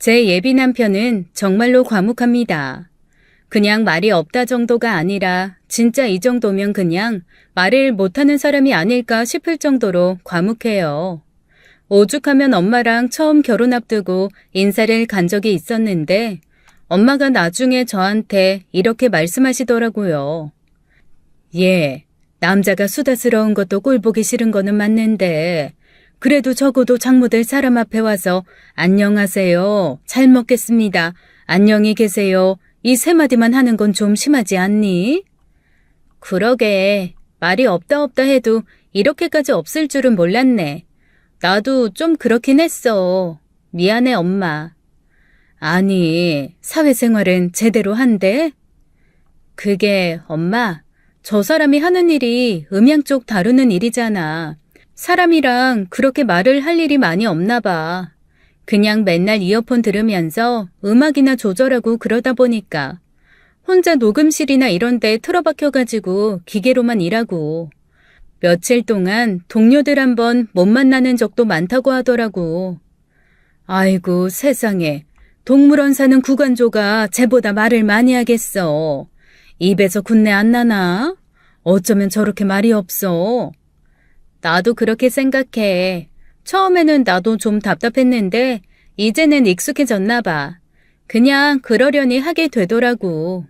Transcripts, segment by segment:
제 예비 남편은 정말로 과묵합니다. 그냥 말이 없다 정도가 아니라 진짜 이 정도면 그냥 말을 못하는 사람이 아닐까 싶을 정도로 과묵해요. 오죽하면 엄마랑 처음 결혼 앞두고 인사를 간 적이 있었는데 엄마가 나중에 저한테 이렇게 말씀하시더라고요. 예, 남자가 수다스러운 것도 꼴보기 싫은 거는 맞는데 그래도 적어도 장모들 사람 앞에 와서 안녕하세요, 잘 먹겠습니다, 안녕히 계세요 이 세 마디만 하는 건 좀 심하지 않니? 그러게, 말이 없다 해도 이렇게까지 없을 줄은 몰랐네. 나도 좀 그렇긴 했어. 미안해, 엄마. 아니, 사회생활은 제대로 한대? 그게, 엄마, 저 사람이 하는 일이 음향 쪽 다루는 일이잖아. 사람이랑 그렇게 말을 할 일이 많이 없나 봐. 그냥 맨날 이어폰 들으면서 음악이나 조절하고 그러다 보니까 혼자 녹음실이나 이런 데 틀어박혀가지고 기계로만 일하고 며칠 동안 동료들 한번 못 만나는 적도 많다고 하더라고. 아이고 세상에, 동물원 사는 구간조가 쟤보다 말을 많이 하겠어. 입에서 군내 안 나나? 어쩌면 저렇게 말이 없어. 나도 그렇게 생각해. 처음에는 나도 좀 답답했는데 이제는 익숙해졌나 봐. 그냥 그러려니 하게 되더라고.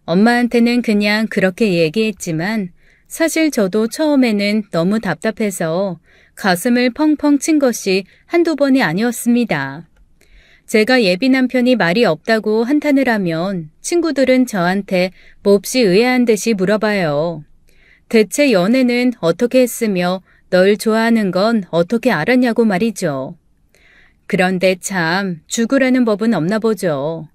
엄마한테는 그냥 그렇게 얘기했지만 사실 저도 처음에는 너무 답답해서 가슴을 펑펑 친 것이 한두 번이 아니었습니다. 제가 예비 남편이 말이 없다고 한탄을 하면 친구들은 저한테 몹시 의아한 듯이 물어봐요. 대체 연애는 어떻게 했으며 널 좋아하는 건 어떻게 알았냐고 말이죠. 그런데 참 죽으라는 법은 없나 보죠.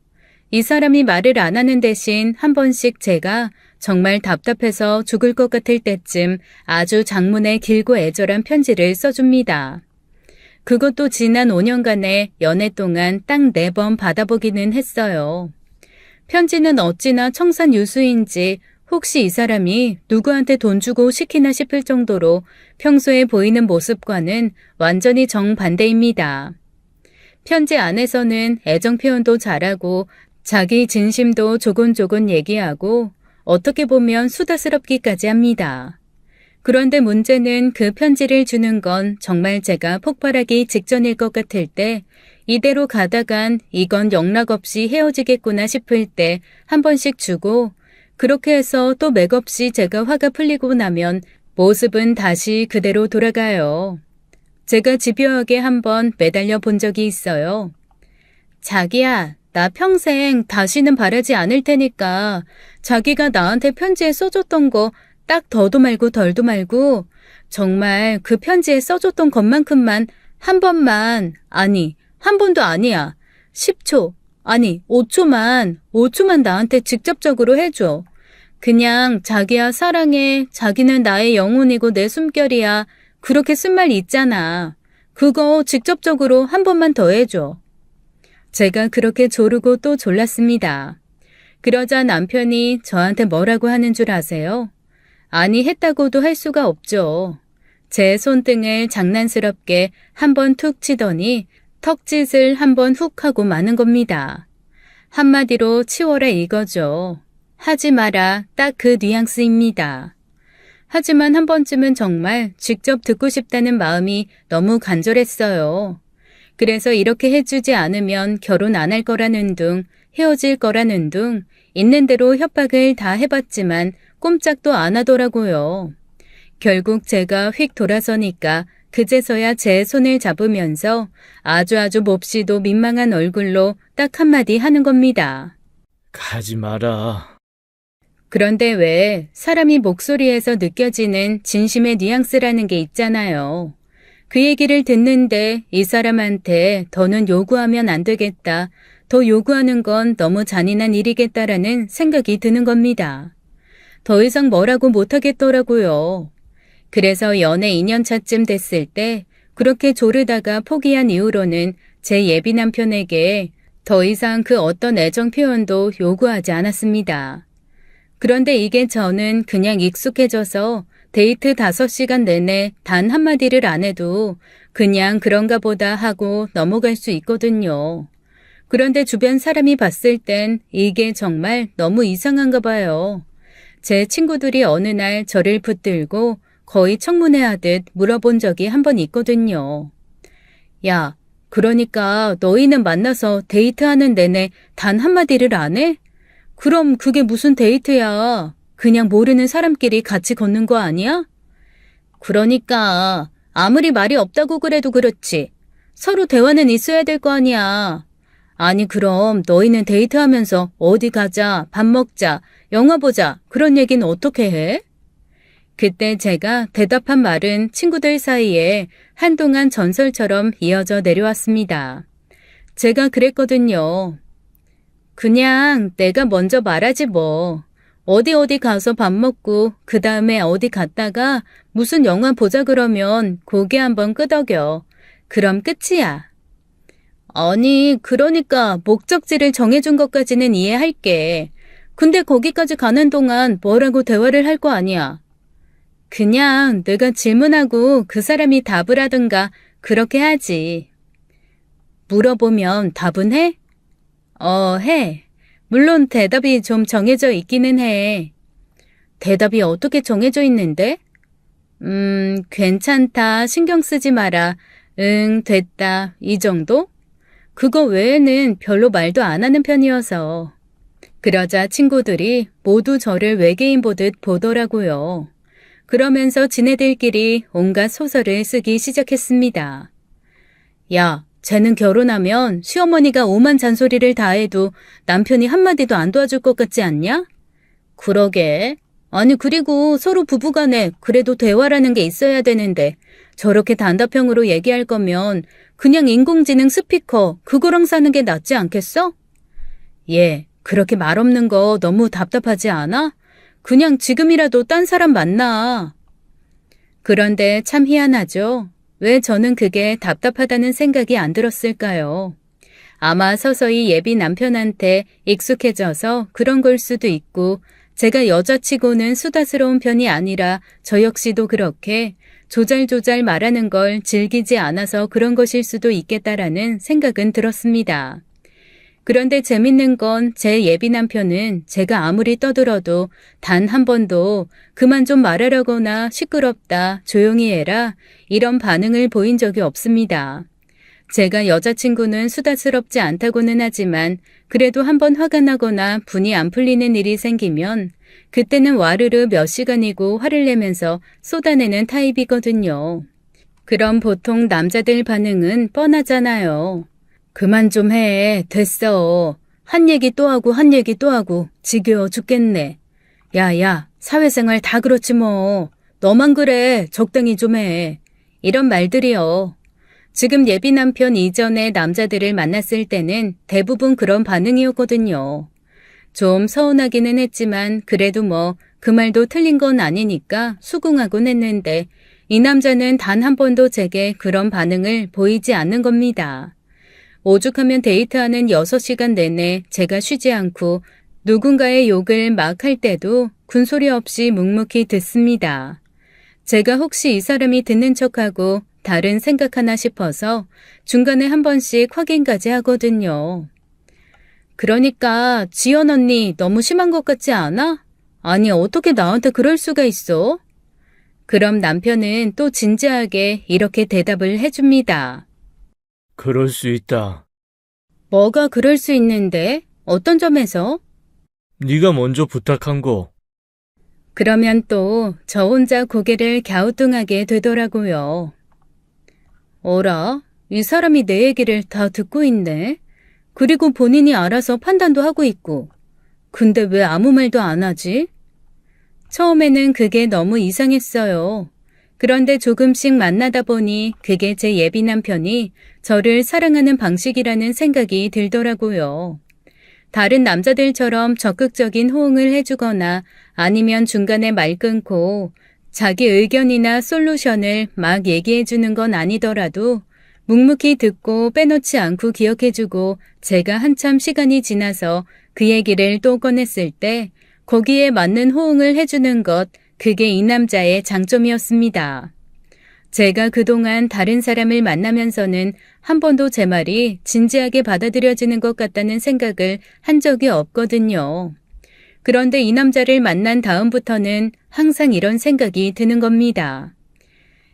이 사람이 말을 안 하는 대신 한 번씩 제가 정말 답답해서 죽을 것 같을 때쯤 아주 장문의 길고 애절한 편지를 써줍니다. 그것도 지난 5년간의 연애 동안 딱 4번 받아보기는 했어요. 편지는 어찌나 청산유수인지 혹시 이 사람이 누구한테 돈 주고 시키나 싶을 정도로 평소에 보이는 모습과는 완전히 정반대입니다. 편지 안에서는 애정 표현도 잘하고 자기 진심도 조곤조곤 얘기하고 어떻게 보면 수다스럽기까지 합니다. 그런데 문제는 그 편지를 주는 건 정말 제가 폭발하기 직전일 것 같을 때 이대로 가다간 이건 영락없이 헤어지겠구나 싶을 때 한 번씩 주고 그렇게 해서 또 맥없이 제가 화가 풀리고 나면 모습은 다시 그대로 돌아가요. 제가 집요하게 한번 매달려 본 적이 있어요. 자기야, 나 평생 다시는 바라지 않을 테니까 자기가 나한테 편지에 써줬던 거 딱 더도 말고 덜도 말고 정말 그 편지에 써줬던 것만큼만 한 번만, 아니 한 번도 아니야, 10초, 아니 5초만 나한테 직접적으로 해줘. 그냥 자기야 사랑해, 자기는 나의 영혼이고 내 숨결이야, 그렇게 쓴 말 있잖아. 그거 직접적으로 한 번만 더 해줘. 제가 그렇게 조르고 또 졸랐습니다. 그러자 남편이 저한테 뭐라고 하는 줄 아세요? 아니 했다고도 할 수가 없죠. 제 손등을 장난스럽게 한번 툭 치더니 턱짓을 한번 훅 하고 마는 겁니다. 한마디로 치워라 이거죠. 하지 마라, 딱 그 뉘앙스입니다. 하지만 한 번쯤은 정말 직접 듣고 싶다는 마음이 너무 간절했어요. 그래서 이렇게 해주지 않으면 결혼 안 할 거라는 둥, 헤어질 거라는 둥, 있는 대로 협박을 다 해봤지만 꼼짝도 안 하더라고요. 결국 제가 휙 돌아서니까 그제서야 제 손을 잡으면서 아주 몹시도 민망한 얼굴로 딱 한마디 하는 겁니다. 가지 마라. 그런데 왜 사람이 목소리에서 느껴지는 진심의 뉘앙스라는 게 있잖아요. 그 얘기를 듣는데 이 사람한테 더는 요구하면 안 되겠다, 더 요구하는 건 너무 잔인한 일이겠다라는 생각이 드는 겁니다. 더 이상 뭐라고 못하겠더라고요. 그래서 연애 2년차쯤 됐을 때 그렇게 조르다가 포기한 이후로는 제 예비 남편에게 더 이상 그 어떤 애정 표현도 요구하지 않았습니다. 그런데 이게 저는 그냥 익숙해져서 데이트 5시간 내내 단 한마디를 안 해도 그냥 그런가 보다 하고 넘어갈 수 있거든요. 그런데 주변 사람이 봤을 땐 이게 정말 너무 이상한가 봐요. 제 친구들이 어느 날 저를 붙들고 거의 청문회하듯 물어본 적이 한 번 있거든요. 야, 그러니까 너희는 만나서 데이트하는 내내 단 한마디를 안 해? 그럼 그게 무슨 데이트야? 그냥 모르는 사람끼리 같이 걷는 거 아니야? 그러니까 아무리 말이 없다고 그래도 그렇지. 서로 대화는 있어야 될 거 아니야. 아니 그럼 너희는 데이트하면서 어디 가자, 밥 먹자, 영화 보자 그런 얘기는 어떻게 해? 그때 제가 대답한 말은 친구들 사이에 한동안 전설처럼 이어져 내려왔습니다. 제가 그랬거든요. 그냥 내가 먼저 말하지 뭐. 어디 가서 밥 먹고 그 다음에 어디 갔다가 무슨 영화 보자 그러면 고개 한번 끄덕여. 그럼 끝이야. 아니, 그러니까 목적지를 정해준 것까지는 이해할게. 근데 거기까지 가는 동안 뭐라고 대화를 할 거 아니야. 그냥 내가 질문하고 그 사람이 답을 하든가 그렇게 하지. 물어보면 답은 해? 해. 물론 대답이 좀 정해져 있기는 해. 대답이 어떻게 정해져 있는데? 괜찮다, 신경 쓰지 마라, 응, 됐다, 이 정도? 그거 외에는 별로 말도 안 하는 편이어서. 그러자 친구들이 모두 저를 외계인 보듯 보더라고요. 그러면서 지네들끼리 온갖 소설을 쓰기 시작했습니다. 야, 쟤는 결혼하면 시어머니가 오만 잔소리를 다 해도 남편이 한마디도 안 도와줄 것 같지 않냐? 그러게. 아니 그리고 서로 부부간에 그래도 대화라는 게 있어야 되는데 저렇게 단답형으로 얘기할 거면 그냥 인공지능 스피커 그거랑 사는 게 낫지 않겠어? 얘, 그렇게 말 없는 거 너무 답답하지 않아? 그냥 지금이라도 딴 사람 만나. 그런데 참 희한하죠. 왜 저는 그게 답답하다는 생각이 안 들었을까요? 아마 서서히 예비 남편한테 익숙해져서 그런 걸 수도 있고 제가 여자치고는 수다스러운 편이 아니라 저 역시도 그렇게 조잘조잘 말하는 걸 즐기지 않아서 그런 것일 수도 있겠다라는 생각은 들었습니다. 그런데 재밌는 건 제 예비 남편은 제가 아무리 떠들어도 단 한 번도 그만 좀 말하라거나 시끄럽다, 조용히 해라 이런 반응을 보인 적이 없습니다. 제가 여자친구는 수다스럽지 않다고는 하지만 그래도 한번 화가 나거나 분이 안 풀리는 일이 생기면 그때는 와르르 몇 시간이고 화를 내면서 쏟아내는 타입이거든요. 그럼 보통 남자들 반응은 뻔하잖아요. 그만 좀 해. 됐어. 한 얘기 또 하고 한 얘기 또 하고 지겨워 죽겠네. 야야, 사회생활 다 그렇지 뭐. 너만 그래. 적당히 좀 해. 이런 말들이요. 지금 예비 남편 이전에 남자들을 만났을 때는 대부분 그런 반응이었거든요. 좀 서운하기는 했지만 그래도 뭐 그 말도 틀린 건 아니니까 수긍하곤 했는데 이 남자는 단 한 번도 제게 그런 반응을 보이지 않는 겁니다. 오죽하면 데이트하는 6시간 내내 제가 쉬지 않고 누군가의 욕을 막 할 때도 군소리 없이 묵묵히 듣습니다. 제가 혹시 이 사람이 듣는 척하고 다른 생각하나 싶어서 중간에 한 번씩 확인까지 하거든요. 그러니까 지연 언니 너무 심한 것 같지 않아? 아니 어떻게 나한테 그럴 수가 있어? 그럼 남편은 또 진지하게 이렇게 대답을 해줍니다. 그럴 수 있다. 뭐가 그럴 수 있는데? 어떤 점에서? 네가 먼저 부탁한 거. 그러면 또 저 혼자 고개를 갸우뚱하게 되더라고요. 어라? 이 사람이 내 얘기를 다 듣고 있네. 그리고 본인이 알아서 판단도 하고 있고. 근데 왜 아무 말도 안 하지? 처음에는 그게 너무 이상했어요. 그런데 조금씩 만나다 보니 그게 제 예비 남편이 저를 사랑하는 방식이라는 생각이 들더라고요. 다른 남자들처럼 적극적인 호응을 해주거나 아니면 중간에 말 끊고 자기 의견이나 솔루션을 막 얘기해주는 건 아니더라도 묵묵히 듣고 빼놓지 않고 기억해주고 제가 한참 시간이 지나서 그 얘기를 또 꺼냈을 때 거기에 맞는 호응을 해주는 것, 그게 이 남자의 장점이었습니다. 제가 그동안 다른 사람을 만나면서는 한 번도 제 말이 진지하게 받아들여지는 것 같다는 생각을 한 적이 없거든요. 그런데 이 남자를 만난 다음부터는 항상 이런 생각이 드는 겁니다.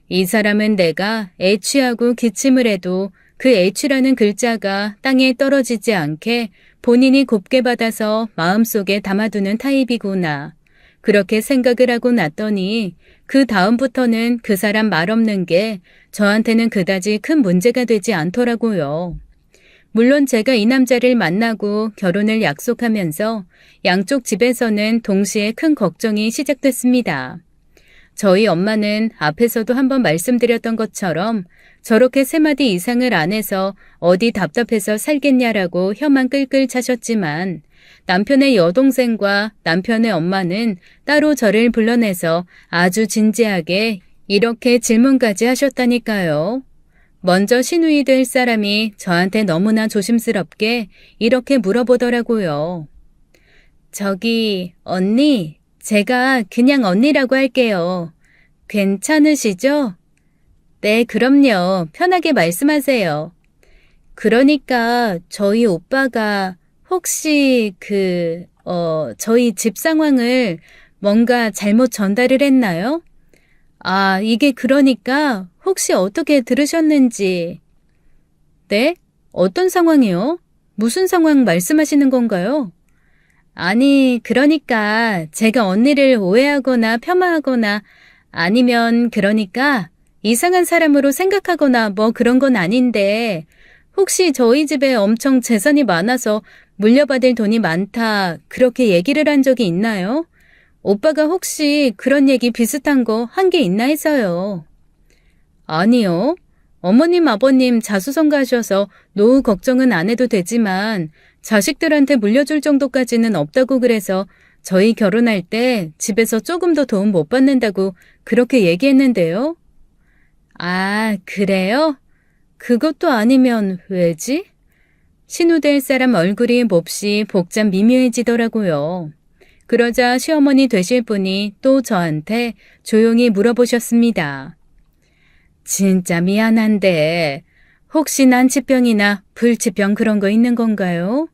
이 사람은 내가 애취하고 기침을 해도 그 애취라는 글자가 땅에 떨어지지 않게 본인이 곱게 받아서 마음속에 담아두는 타입이구나. 그렇게 생각을 하고 났더니 그 다음부터는 그 사람 말 없는 게 저한테는 그다지 큰 문제가 되지 않더라고요. 물론 제가 이 남자를 만나고 결혼을 약속하면서 양쪽 집에서는 동시에 큰 걱정이 시작됐습니다. 저희 엄마는 앞에서도 한번 말씀드렸던 것처럼 저렇게 3마디 이상을 안 해서 어디 답답해서 살겠냐라고 혀만 끌끌 차셨지만 남편의 여동생과 남편의 엄마는 따로 저를 불러내서 아주 진지하게 이렇게 질문까지 하셨다니까요. 먼저 시누이 될 사람이 저한테 너무나 조심스럽게 이렇게 물어보더라고요. 저기 언니, 제가 그냥 언니라고 할게요. 괜찮으시죠? 네, 그럼요. 편하게 말씀하세요. 그러니까 저희 오빠가 혹시 저희 집 상황을 뭔가 잘못 전달을 했나요? 아, 이게 그러니까 혹시 어떻게 들으셨는지. 네? 어떤 상황이요? 무슨 상황 말씀하시는 건가요? 아니, 그러니까 제가 언니를 오해하거나 폄하하거나 아니면 그러니까 이상한 사람으로 생각하거나 뭐 그런 건 아닌데 혹시 저희 집에 엄청 재산이 많아서 물려받을 돈이 많다 그렇게 얘기를 한 적이 있나요? 오빠가 혹시 그런 얘기 비슷한 거 한 게 있나 해서요. 아니요. 어머님 아버님 자수성가하셔서 노후 걱정은 안 해도 되지만 자식들한테 물려줄 정도까지는 없다고 그래서 저희 결혼할 때 집에서 조금 더 도움 못 받는다고 그렇게 얘기했는데요. 아, 그래요? 그것도 아니면 왜지? 신우될 사람 얼굴이 몹시 복잡 미묘해지더라고요. 그러자 시어머니 되실 분이 또 저한테 조용히 물어보셨습니다. 진짜 미안한데 혹시 난치병이나 불치병 그런 거 있는 건가요?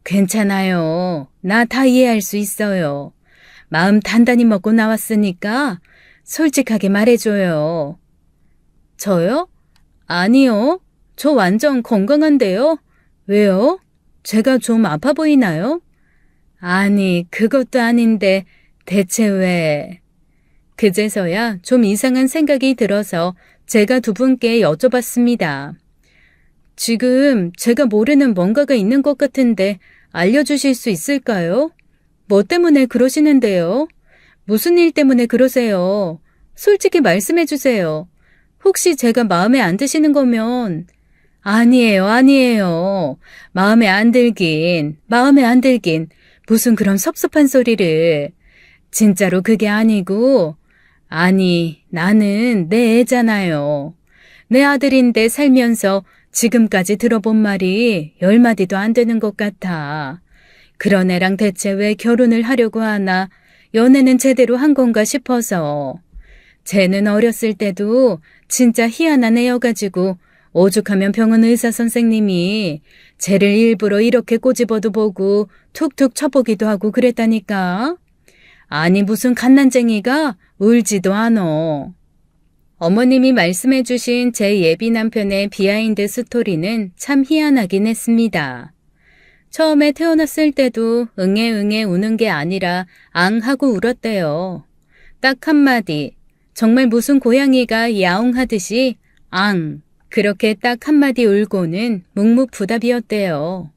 괜찮아요. 나 다 이해할 수 있어요. 마음 단단히 먹고 나왔으니까 솔직하게 말해줘요. 저요? 아니요. 저 완전 건강한데요. 왜요? 제가 좀 아파 보이나요? 아니, 그것도 아닌데 대체 왜? 그제서야 좀 이상한 생각이 들어서 제가 두 분께 여쭤봤습니다. 지금 제가 모르는 뭔가가 있는 것 같은데 알려주실 수 있을까요? 뭐 때문에 그러시는데요? 무슨 일 때문에 그러세요? 솔직히 말씀해 주세요. 혹시 제가 마음에 안 드시는 거면 아니에요. 마음에 안 들긴. 무슨 그런 섭섭한 소리를. 진짜로 그게 아니고 아니, 나는 내 애잖아요. 내 아들인데 살면서 지금까지 들어본 말이 10마디도 안 되는 것 같아. 그런 애랑 대체 왜 결혼을 하려고 하나? 연애는 제대로 한 건가 싶어서. 쟤는 어렸을 때도 진짜 희한한 애여가지고 오죽하면 병원 의사 선생님이 쟤를 일부러 이렇게 꼬집어도 보고 툭툭 쳐보기도 하고 그랬다니까. 아니 무슨 갓난쟁이가 울지도 않어. 어머님이 말씀해 주신 제 예비 남편의 비하인드 스토리는 참 희한하긴 했습니다. 처음에 태어났을 때도 응애 우는 게 아니라 앙 하고 울었대요. 딱 한마디. 정말 무슨 고양이가 야옹하듯이 앙. 그렇게 딱 한마디 울고는 묵묵부답이었대요.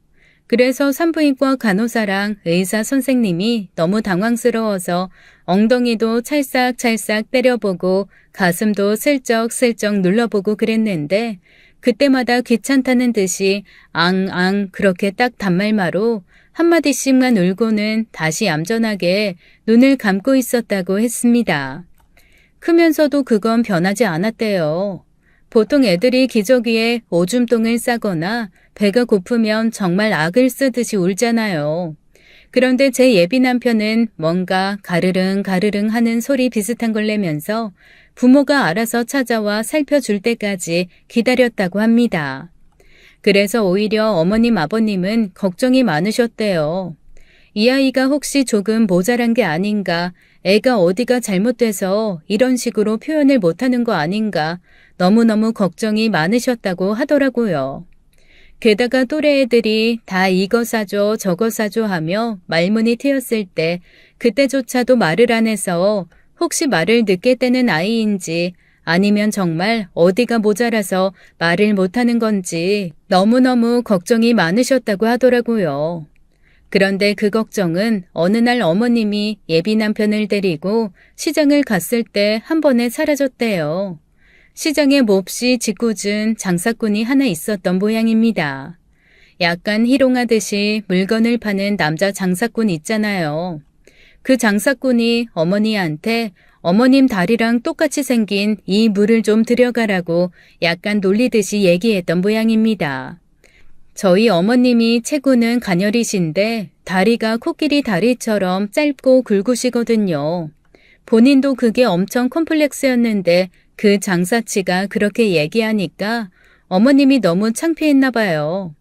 그래서 산부인과 간호사랑 의사 선생님이 너무 당황스러워서 엉덩이도 찰싹찰싹 때려보고 가슴도 슬쩍슬쩍 눌러보고 그랬는데 그때마다 귀찮다는 듯이 앙앙 그렇게 딱 단말마로 한마디씩만 울고는 다시 얌전하게 눈을 감고 있었다고 했습니다. 크면서도 그건 변하지 않았대요. 보통 애들이 기저귀에 오줌똥을 싸거나 배가 고프면 정말 악을 쓰듯이 울잖아요. 그런데 제 예비 남편은 뭔가 가르릉 하는 소리 비슷한 걸 내면서 부모가 알아서 찾아와 살펴줄 때까지 기다렸다고 합니다. 그래서 오히려 어머님 아버님은 걱정이 많으셨대요. 이 아이가 혹시 조금 모자란 게 아닌가, 애가 어디가 잘못돼서 이런 식으로 표현을 못하는 거 아닌가 너무너무 걱정이 많으셨다고 하더라고요. 게다가 또래 애들이 다 이거 사줘 저거 사줘 하며 말문이 트였을 때 그때조차도 말을 안 해서 혹시 말을 늦게 떼는 아이인지 아니면 정말 어디가 모자라서 말을 못하는 건지 너무너무 걱정이 많으셨다고 하더라고요. 그런데 그 걱정은 어느 날 어머님이 예비 남편을 데리고 시장을 갔을 때 한 번에 사라졌대요. 시장에 몹시 짓궂은 장사꾼이 하나 있었던 모양입니다. 약간 희롱하듯이 물건을 파는 남자 장사꾼 있잖아요. 그 장사꾼이 어머니한테 어머님 다리랑 똑같이 생긴 이 물을 좀 들여가라고 약간 놀리듯이 얘기했던 모양입니다. 저희 어머님이 체구는 가녀리신데 다리가 코끼리 다리처럼 짧고 굵으시거든요. 본인도 그게 엄청 콤플렉스였는데 그 장사치가 그렇게 얘기하니까 어머님이 너무 창피했나 봐요.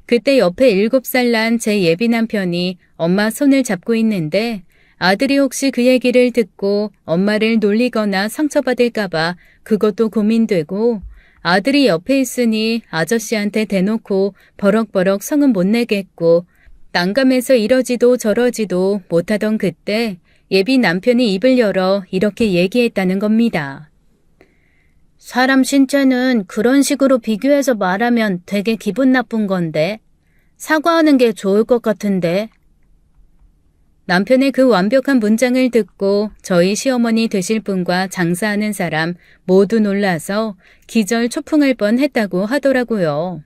그때 옆에 7살 난 제 예비 남편이 엄마 손을 잡고 있는데 아들이 혹시 그 얘기를 듣고 엄마를 놀리거나 상처받을까봐 그것도 고민되고 아들이 옆에 있으니 아저씨한테 대놓고 버럭버럭 성은 못 내겠고 난감해서 이러지도 저러지도 못하던 그때 예비 남편이 입을 열어 이렇게 얘기했다는 겁니다. 사람 신체는 그런 식으로 비교해서 말하면 되게 기분 나쁜 건데 사과하는 게 좋을 것 같은데. 남편의 그 완벽한 문장을 듣고 저희 시어머니 되실 분과 장사하는 사람 모두 놀라서 기절 초풍할 뻔했다고 하더라고요.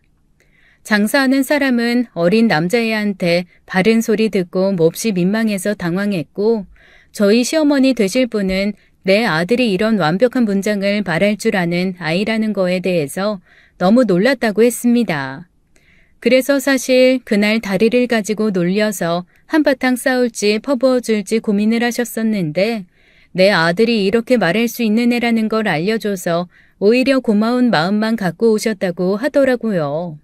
장사하는 사람은 어린 남자애한테 바른 소리 듣고 몹시 민망해서 당황했고 저희 시어머니 되실 분은 내 아들이 이런 완벽한 문장을 말할 줄 아는 아이라는 거에 대해서 너무 놀랐다고 했습니다. 그래서 사실 그날 다리를 가지고 놀려서 한바탕 싸울지 퍼부어줄지 고민을 하셨었는데 내 아들이 이렇게 말할 수 있는 애라는 걸 알려줘서 오히려 고마운 마음만 갖고 오셨다고 하더라고요.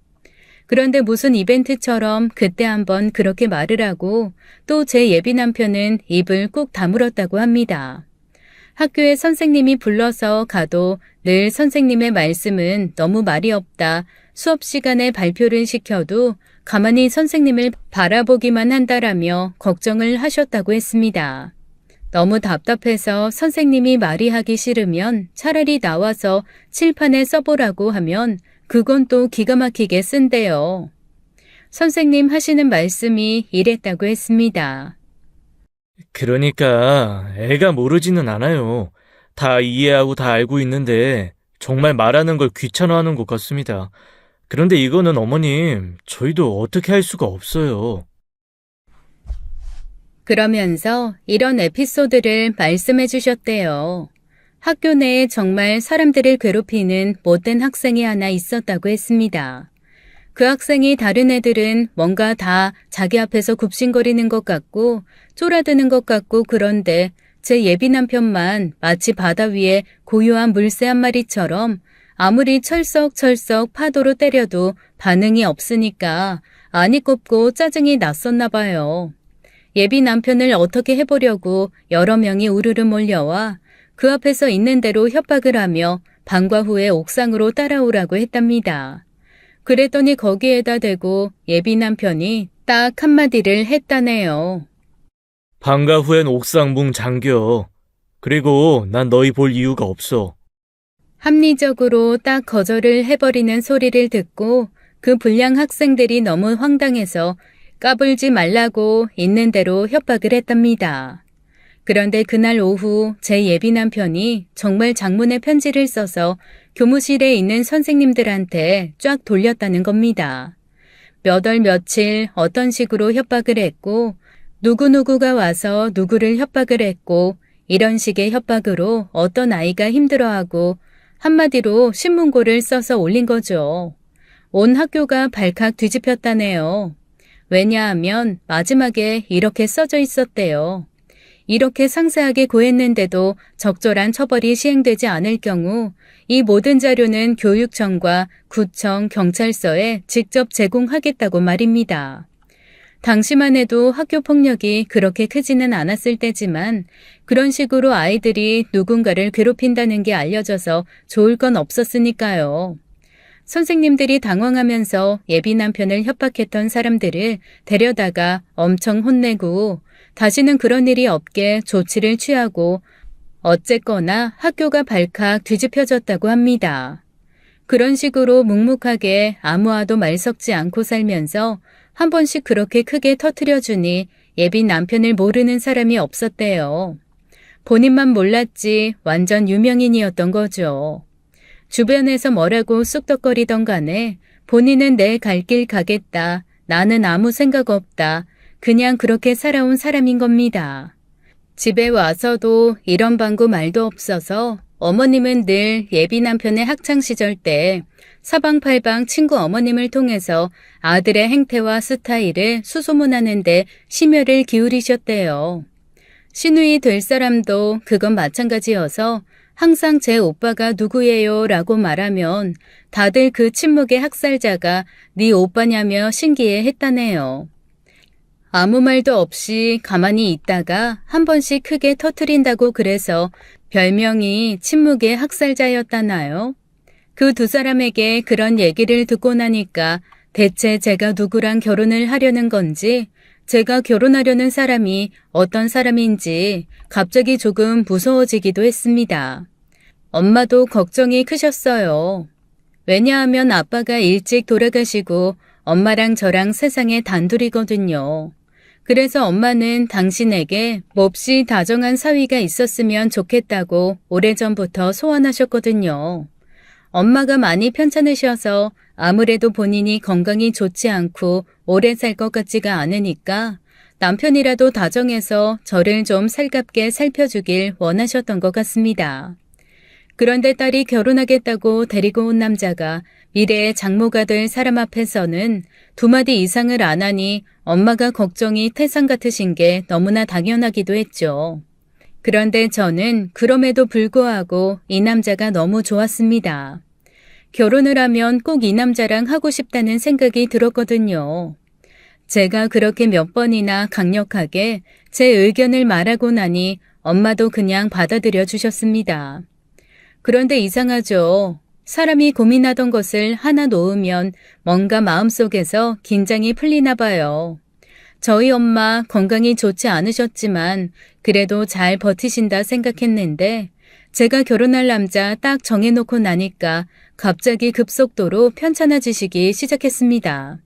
그런데 무슨 이벤트처럼 그때 한번 그렇게 말을 하고 또 제 예비 남편은 입을 꾹 다물었다고 합니다. 학교에 선생님이 불러서 가도 늘 선생님의 말씀은 너무 말이 없다. 수업 시간에 발표를 시켜도 가만히 선생님을 바라보기만 한다라며 걱정을 하셨다고 했습니다. 너무 답답해서 선생님이 말이 하기 싫으면 차라리 나와서 칠판에 써보라고 하면 그건 또 기가 막히게 쓴대요. 선생님 하시는 말씀이 이랬다고 했습니다. 그러니까 애가 모르지는 않아요. 다 이해하고 다 알고 있는데 정말 말하는 걸 귀찮아하는 것 같습니다. 그런데 이거는 어머님, 저희도 어떻게 할 수가 없어요. 그러면서 이런 에피소드를 말씀해 주셨대요. 학교 내에 정말 사람들을 괴롭히는 못된 학생이 하나 있었다고 했습니다. 그 학생이 다른 애들은 뭔가 다 자기 앞에서 굽신거리는 것 같고 쫄아드는 것 같고 그런데 제 예비 남편만 마치 바다 위에 고요한 물새 한 마리처럼 아무리 철썩철썩 파도로 때려도 반응이 없으니까 안이 꼽고 짜증이 났었나 봐요. 예비 남편을 어떻게 해보려고 여러 명이 우르르 몰려와 그 앞에서 있는 대로 협박을 하며 방과 후에 옥상으로 따라오라고 했답니다. 그랬더니 거기에다 대고 예비 남편이 딱 한마디를 했다네요. 방과 후엔 옥상 문 잠겨. 그리고 난 너희 볼 이유가 없어. 합리적으로 딱 거절을 해버리는 소리를 듣고 그 불량 학생들이 너무 황당해서 까불지 말라고 있는 대로 협박을 했답니다. 그런데 그날 오후 제 예비 남편이 정말 장문의 편지를 써서 교무실에 있는 선생님들한테 쫙 돌렸다는 겁니다. 몇 월 며칠 어떤 식으로 협박을 했고 누구누구가 와서 누구를 협박을 했고 이런 식의 협박으로 어떤 아이가 힘들어하고 한마디로 신문고를 써서 올린 거죠. 온 학교가 발칵 뒤집혔다네요. 왜냐하면 마지막에 이렇게 써져 있었대요. 이렇게 상세하게 고했는데도 적절한 처벌이 시행되지 않을 경우 이 모든 자료는 교육청과 구청, 경찰서에 직접 제공하겠다고 말입니다. 당시만 해도 학교 폭력이 그렇게 크지는 않았을 때지만 그런 식으로 아이들이 누군가를 괴롭힌다는 게 알려져서 좋을 건 없었으니까요. 선생님들이 당황하면서 예비 남편을 협박했던 사람들을 데려다가 엄청 혼내고 다시는 그런 일이 없게 조치를 취하고 어쨌거나 학교가 발칵 뒤집혀졌다고 합니다. 그런 식으로 묵묵하게 아무와도 말 섞지 않고 살면서 한 번씩 그렇게 크게 터뜨려주니 예비 남편을 모르는 사람이 없었대요. 본인만 몰랐지 완전 유명인이었던 거죠. 주변에서 뭐라고 쑥덕거리던 간에 본인은 내 갈 길 가겠다. 나는 아무 생각 없다. 그냥 그렇게 살아온 사람인 겁니다. 집에 와서도 이런 방구 말도 없어서 어머님은 늘 예비 남편의 학창시절 때 사방팔방 친구 어머님을 통해서 아들의 행태와 스타일을 수소문하는데 심혈을 기울이셨대요. 시누이 될 사람도 그건 마찬가지여서 항상 제 오빠가 누구예요 라고 말하면 다들 그 침묵의 학살자가 네 오빠냐며 신기해 했다네요. 아무 말도 없이 가만히 있다가 한 번씩 크게 터트린다고 그래서 별명이 침묵의 학살자였다나요? 그 두 사람에게 그런 얘기를 듣고 나니까 대체 제가 누구랑 결혼을 하려는 건지 제가 결혼하려는 사람이 어떤 사람인지 갑자기 조금 무서워지기도 했습니다. 엄마도 걱정이 크셨어요. 왜냐하면 아빠가 일찍 돌아가시고 엄마랑 저랑 세상에 단둘이거든요. 그래서 엄마는 당신에게 몹시 다정한 사위가 있었으면 좋겠다고 오래전부터 소원하셨거든요. 엄마가 많이 편찮으셔서 아무래도 본인이 건강이 좋지 않고 오래 살 것 같지가 않으니까 남편이라도 다정해서 저를 좀 살갑게 살펴주길 원하셨던 것 같습니다. 그런데 딸이 결혼하겠다고 데리고 온 남자가 미래의 장모가 될 사람 앞에서는 두 마디 이상을 안 하니 엄마가 걱정이 태산 같으신 게 너무나 당연하기도 했죠. 그런데 저는 그럼에도 불구하고 이 남자가 너무 좋았습니다. 결혼을 하면 꼭 이 남자랑 하고 싶다는 생각이 들었거든요. 제가 그렇게 몇 번이나 강력하게 제 의견을 말하고 나니 엄마도 그냥 받아들여 주셨습니다. 그런데 이상하죠. 사람이 고민하던 것을 하나 놓으면 뭔가 마음속에서 긴장이 풀리나 봐요. 저희 엄마 건강이 좋지 않으셨지만 그래도 잘 버티신다 생각했는데 제가 결혼할 남자 딱 정해놓고 나니까 갑자기 급속도로 편찮아지시기 시작했습니다.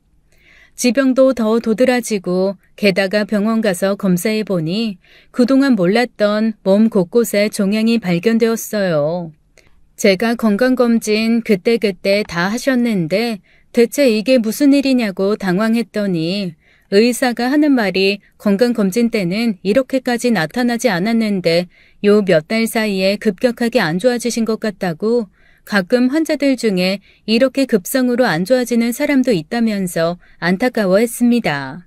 지병도 더 도드라지고 게다가 병원 가서 검사해보니 그동안 몰랐던 몸 곳곳에 종양이 발견되었어요. 제가 건강검진 그때그때 다 하셨는데 대체 이게 무슨 일이냐고 당황했더니 의사가 하는 말이 건강검진 때는 이렇게까지 나타나지 않았는데 요 몇 달 사이에 급격하게 안 좋아지신 것 같다고 가끔 환자들 중에 이렇게 급성으로 안 좋아지는 사람도 있다면서 안타까워했습니다.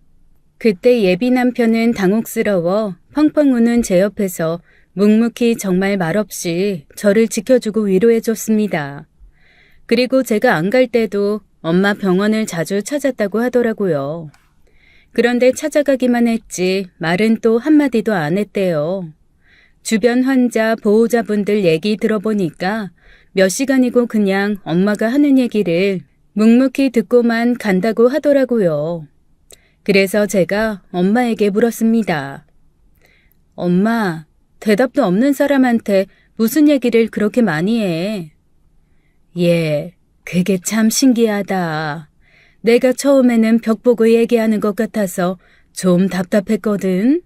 그때 예비 남편은 당혹스러워 펑펑 우는 제 옆에서 묵묵히 정말 말없이 저를 지켜주고 위로해줬습니다. 그리고 제가 안 갈 때도 엄마 병원을 자주 찾았다고 하더라고요. 그런데 찾아가기만 했지 말은 또 한마디도 안 했대요. 주변 환자, 보호자분들 얘기 들어보니까 몇 시간이고 그냥 엄마가 하는 얘기를 묵묵히 듣고만 간다고 하더라고요. 그래서 제가 엄마에게 물었습니다. 엄마, 대답도 없는 사람한테 무슨 얘기를 그렇게 많이 해? 예, 그게 참 신기하다. 내가 처음에는 벽 보고 얘기하는 것 같아서 좀 답답했거든.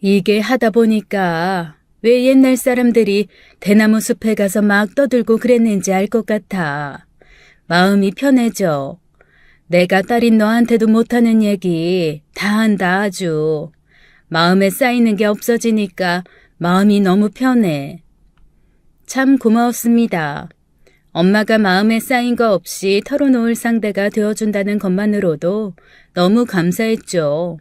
이게 하다 보니까 왜 옛날 사람들이 대나무 숲에 가서 막 떠들고 그랬는지 알 것 같아. 마음이 편해져. 내가 딸인 너한테도 못하는 얘기 다 한다 아주. 마음에 쌓이는 게 없어지니까 마음이 너무 편해. 참 고마웠습니다. 엄마가 마음에 쌓인 거 없이 털어놓을 상대가 되어준다는 것만으로도 너무 감사했죠.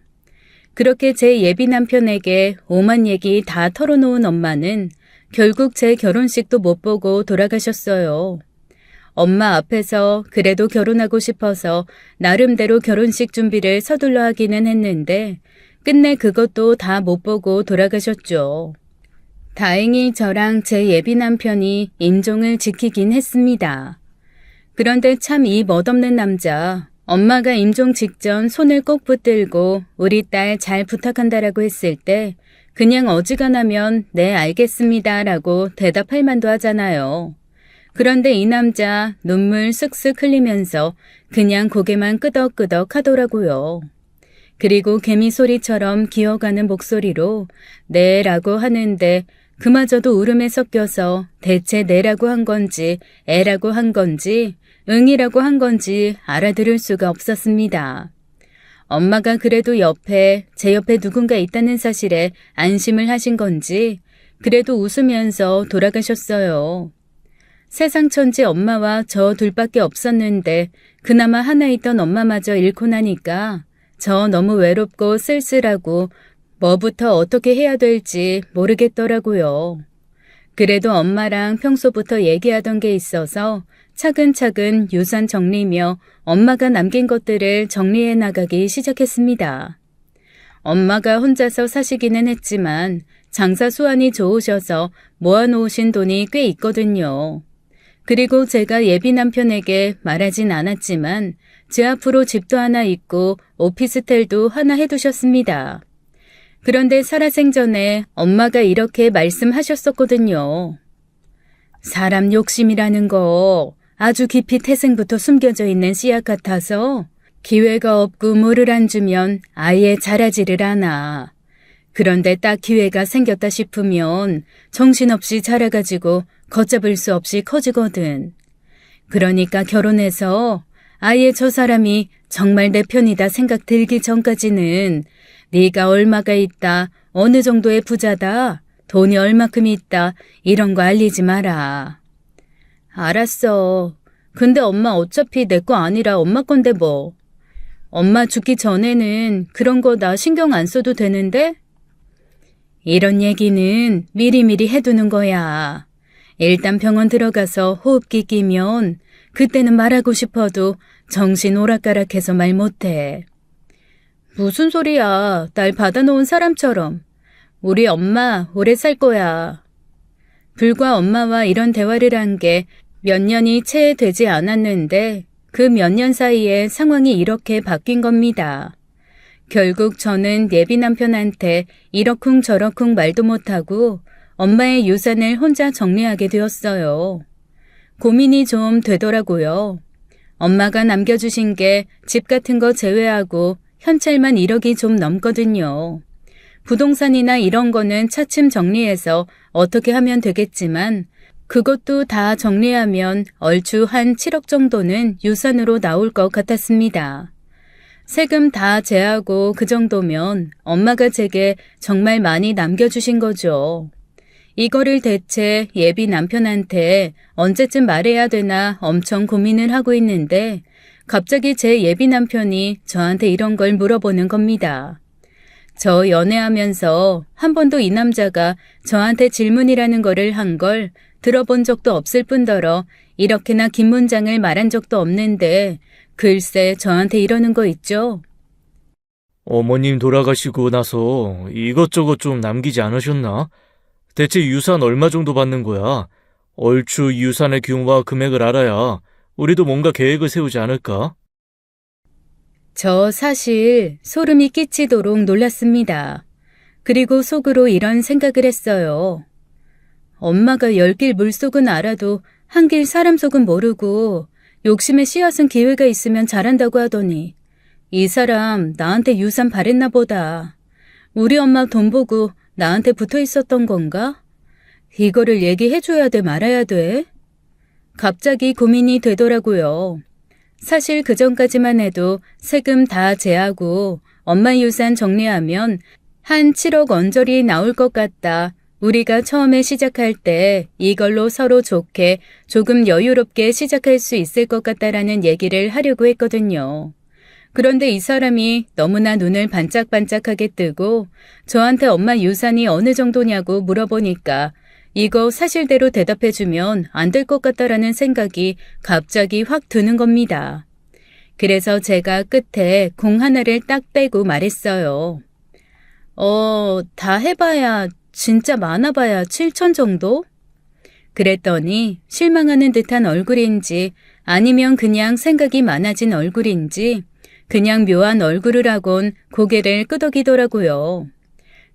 그렇게 제 예비 남편에게 오만 얘기 다 털어놓은 엄마는 결국 제 결혼식도 못 보고 돌아가셨어요. 엄마 앞에서 그래도 결혼하고 싶어서 나름대로 결혼식 준비를 서둘러 하기는 했는데 끝내 그것도 다 못 보고 돌아가셨죠. 다행히 저랑 제 예비 남편이 임종을 지키긴 했습니다. 그런데 참 이 멋없는 남자, 엄마가 임종 직전 손을 꼭 붙들고 우리 딸 잘 부탁한다라고 했을 때 그냥 어지간하면 네 알겠습니다 라고 대답할 만도 하잖아요. 그런데 이 남자 눈물 쓱쓱 흘리면서 그냥 고개만 끄덕끄덕 하더라고요. 그리고 개미 소리처럼 기어가는 목소리로 네 라고 하는데 그마저도 울음에 섞여서 대체 네라고 한 건지 애라고 한 건지 응이라고 한 건지 알아들을 수가 없었습니다. 엄마가 그래도 제 옆에 누군가 있다는 사실에 안심을 하신 건지 그래도 웃으면서 돌아가셨어요. 세상 천지 엄마와 저 둘밖에 없었는데 그나마 하나 있던 엄마마저 잃고 나니까 저 너무 외롭고 쓸쓸하고 뭐부터 어떻게 해야 될지 모르겠더라고요. 그래도 엄마랑 평소부터 얘기하던 게 있어서 차근차근 유산 정리며 엄마가 남긴 것들을 정리해 나가기 시작했습니다. 엄마가 혼자서 사시기는 했지만 장사 수완이 좋으셔서 모아놓으신 돈이 꽤 있거든요. 그리고 제가 예비 남편에게 말하진 않았지만 제 앞으로 집도 하나 있고 오피스텔도 하나 해두셨습니다. 그런데 살아생전에 엄마가 이렇게 말씀하셨었거든요. 사람 욕심이라는 거 아주 깊이 태생부터 숨겨져 있는 씨앗 같아서 기회가 없고 물을 안 주면 아예 자라지를 않아. 그런데 딱 기회가 생겼다 싶으면 정신없이 자라가지고 걷잡을 수 없이 커지거든. 그러니까 결혼해서 아예 저 사람이 정말 내 편이다 생각 들기 전까지는 네가 얼마가 있다, 어느 정도의 부자다, 돈이 얼마큼 있다 이런 거 알리지 마라. 알았어. 근데 엄마 어차피 내 거 아니라 엄마 건데 뭐. 엄마 죽기 전에는 그런 거 나 신경 안 써도 되는데? 이런 얘기는 미리미리 해두는 거야. 일단 병원 들어가서 호흡기 끼면 그때는 말하고 싶어도 정신 오락가락해서 말 못해. 무슨 소리야. 날 받아놓은 사람처럼. 우리 엄마 오래 살 거야. 불과 엄마와 이런 대화를 한 게 몇 년이 채 되지 않았는데 그 몇 년 사이에 상황이 이렇게 바뀐 겁니다. 결국 저는 예비 남편한테 이러쿵 저러쿵 말도 못하고 엄마의 유산을 혼자 정리하게 되었어요. 고민이 좀 되더라고요. 엄마가 남겨주신 게 집 같은 거 제외하고 현찰만 1억이 좀 넘거든요. 부동산이나 이런 거는 차츰 정리해서 어떻게 하면 되겠지만 그것도 다 정리하면 얼추 한 7억 정도는 유산으로 나올 것 같았습니다. 세금 다 제하고 그 정도면 엄마가 제게 정말 많이 남겨주신 거죠. 이거를 대체 예비 남편한테 언제쯤 말해야 되나 엄청 고민을 하고 있는데 갑자기 제 예비 남편이 저한테 이런 걸 물어보는 겁니다. 저 연애하면서 한 번도 이 남자가 저한테 질문이라는 거를 한 걸 들어본 적도 없을 뿐더러 이렇게나 긴 문장을 말한 적도 없는데 글쎄 저한테 이러는 거 있죠? 어머님 돌아가시고 나서 이것저것 좀 남기지 않으셨나? 대체 유산 얼마 정도 받는 거야? 얼추 유산의 규모와 금액을 알아야 우리도 뭔가 계획을 세우지 않을까? 저 사실 소름이 끼치도록 놀랐습니다. 그리고 속으로 이런 생각을 했어요. 엄마가 10길 물속은 알아도 한 길 사람 속은 모르고 욕심의 씨앗은 기회가 있으면 잘한다고 하더니 이 사람 나한테 유산 바랬나 보다. 우리 엄마 돈 보고 나한테 붙어 있었던 건가? 이거를 얘기해줘야 돼 말아야 돼? 갑자기 고민이 되더라고요. 사실 그전까지만 해도 세금 다 제하고 엄마 유산 정리하면 한 7억 언저리 나올 것 같다. 우리가 처음에 시작할 때 이걸로 서로 좋게 조금 여유롭게 시작할 수 있을 것 같다라는 얘기를 하려고 했거든요. 그런데 이 사람이 너무나 눈을 반짝반짝하게 뜨고 저한테 엄마 유산이 어느 정도냐고 물어보니까 이거 사실대로 대답해주면 안 될 것 같다라는 생각이 갑자기 확 드는 겁니다. 그래서 제가 끝에 공 하나를 딱 빼고 말했어요. 다 해봐야 진짜 많아봐야 7천 정도? 그랬더니 실망하는 듯한 얼굴인지 아니면 그냥 생각이 많아진 얼굴인지 그냥 묘한 얼굴을 하곤 고개를 끄덕이더라고요.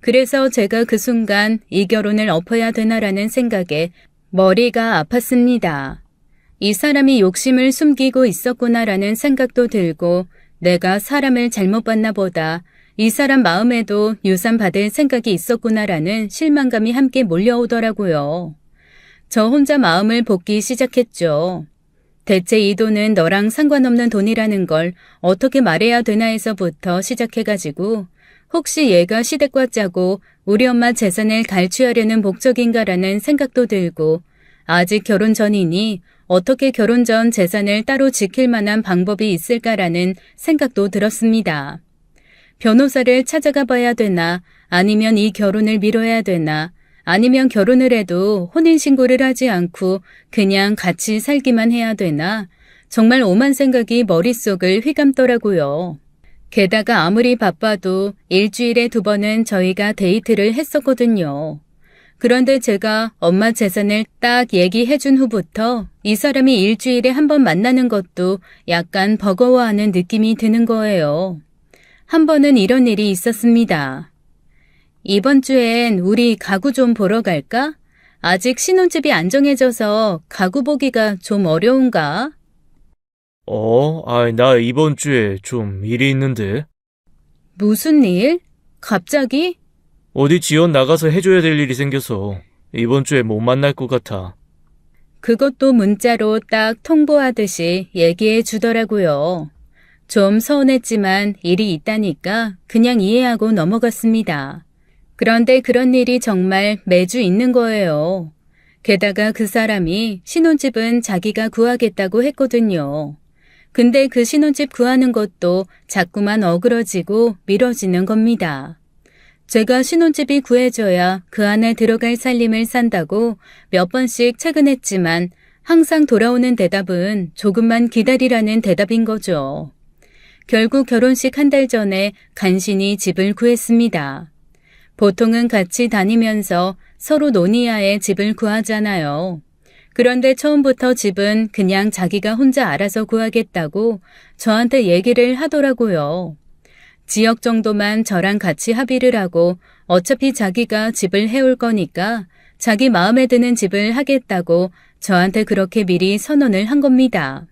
그래서 제가 그 순간 이 결혼을 엎어야 되나라는 생각에 머리가 아팠습니다. 이 사람이 욕심을 숨기고 있었구나라는 생각도 들고 내가 사람을 잘못 봤나 보다. 이 사람 마음에도 유산 받을 생각이 있었구나라는 실망감이 함께 몰려오더라고요. 저 혼자 마음을 볶기 시작했죠. 대체 이 돈은 너랑 상관없는 돈이라는 걸 어떻게 말해야 되나 해서부터 시작해가지고 혹시 얘가 시댁과 짜고 우리 엄마 재산을 갈취하려는 목적인가라는 생각도 들고 아직 결혼 전이니 어떻게 결혼 전 재산을 따로 지킬 만한 방법이 있을까라는 생각도 들었습니다. 변호사를 찾아가 봐야 되나 아니면 이 결혼을 미뤄야 되나 아니면 결혼을 해도 혼인신고를 하지 않고 그냥 같이 살기만 해야 되나 정말 오만 생각이 머릿속을 휘감더라고요. 게다가 아무리 바빠도 일주일에 2번은 저희가 데이트를 했었거든요. 그런데 제가 엄마 재산을 딱 얘기해준 후부터 이 사람이 일주일에 1번 만나는 것도 약간 버거워하는 느낌이 드는 거예요. 한 번은 이런 일이 있었습니다. 이번 주엔 우리 가구 좀 보러 갈까? 아직 신혼집이 안 정해져서 가구 보기가 좀 어려운가? 나 이번 주에 좀 일이 있는데. 무슨 일? 갑자기? 어디 지원 나가서 해줘야 될 일이 생겨서 이번 주에 못 만날 것 같아. 그것도 문자로 딱 통보하듯이 얘기해 주더라고요. 좀 서운했지만 일이 있다니까 그냥 이해하고 넘어갔습니다. 그런데 그런 일이 정말 매주 있는 거예요. 게다가 그 사람이 신혼집은 자기가 구하겠다고 했거든요. 근데 그 신혼집 구하는 것도 자꾸만 어그러지고 미뤄지는 겁니다. 제가 신혼집이 구해져야 그 안에 들어갈 살림을 산다고 몇 번씩 채근했지만 항상 돌아오는 대답은 조금만 기다리라는 대답인 거죠. 결국 결혼식 1달 전에 간신히 집을 구했습니다. 보통은 같이 다니면서 서로 논의하에 집을 구하잖아요. 그런데 처음부터 집은 그냥 자기가 혼자 알아서 구하겠다고 저한테 얘기를 하더라고요. 지역 정도만 저랑 같이 합의를 하고 어차피 자기가 집을 해올 거니까 자기 마음에 드는 집을 하겠다고 저한테 그렇게 미리 선언을 한 겁니다.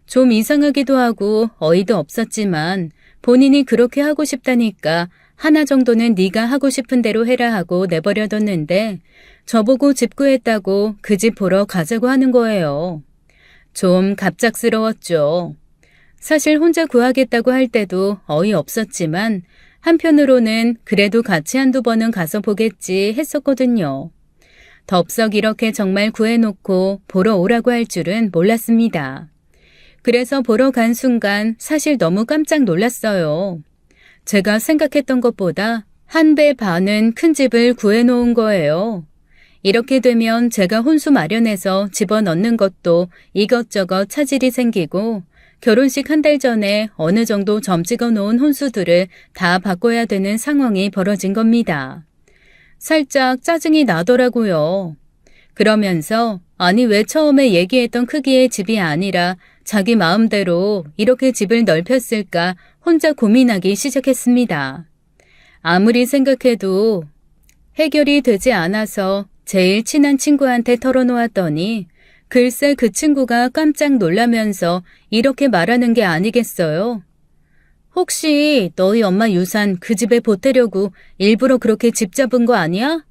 좀 이상하기도 하고 어이도 없었지만 본인이 그렇게 하고 싶다니까 하나 정도는 네가 하고 싶은 대로 해라 하고 내버려뒀는데 저보고 집 구했다고 그 집 보러 가자고 하는 거예요. 좀 갑작스러웠죠. 사실 혼자 구하겠다고 할 때도 어이없었지만 한편으로는 그래도 같이 1~2번은 가서 보겠지 했었거든요. 덥석 이렇게 정말 구해놓고 보러 오라고 할 줄은 몰랐습니다. 그래서 보러 간 순간 사실 너무 깜짝 놀랐어요. 제가 생각했던 것보다 1배 반은 큰 집을 구해놓은 거예요. 이렇게 되면 제가 혼수 마련해서 집어넣는 것도 이것저것 차질이 생기고 결혼식 1달 전에 어느 정도 점 찍어놓은 혼수들을 다 바꿔야 되는 상황이 벌어진 겁니다. 살짝 짜증이 나더라고요. 그러면서 아니 왜 처음에 얘기했던 크기의 집이 아니라 자기 마음대로 이렇게 집을 넓혔을까 혼자 고민하기 시작했습니다. 아무리 생각해도 해결이 되지 않아서 제일 친한 친구한테 털어놓았더니 글쎄 그 친구가 깜짝 놀라면서 이렇게 말하는 게 아니겠어요? 혹시 너희 엄마 유산 그 집에 보태려고 일부러 그렇게 집 잡은 거 아니야?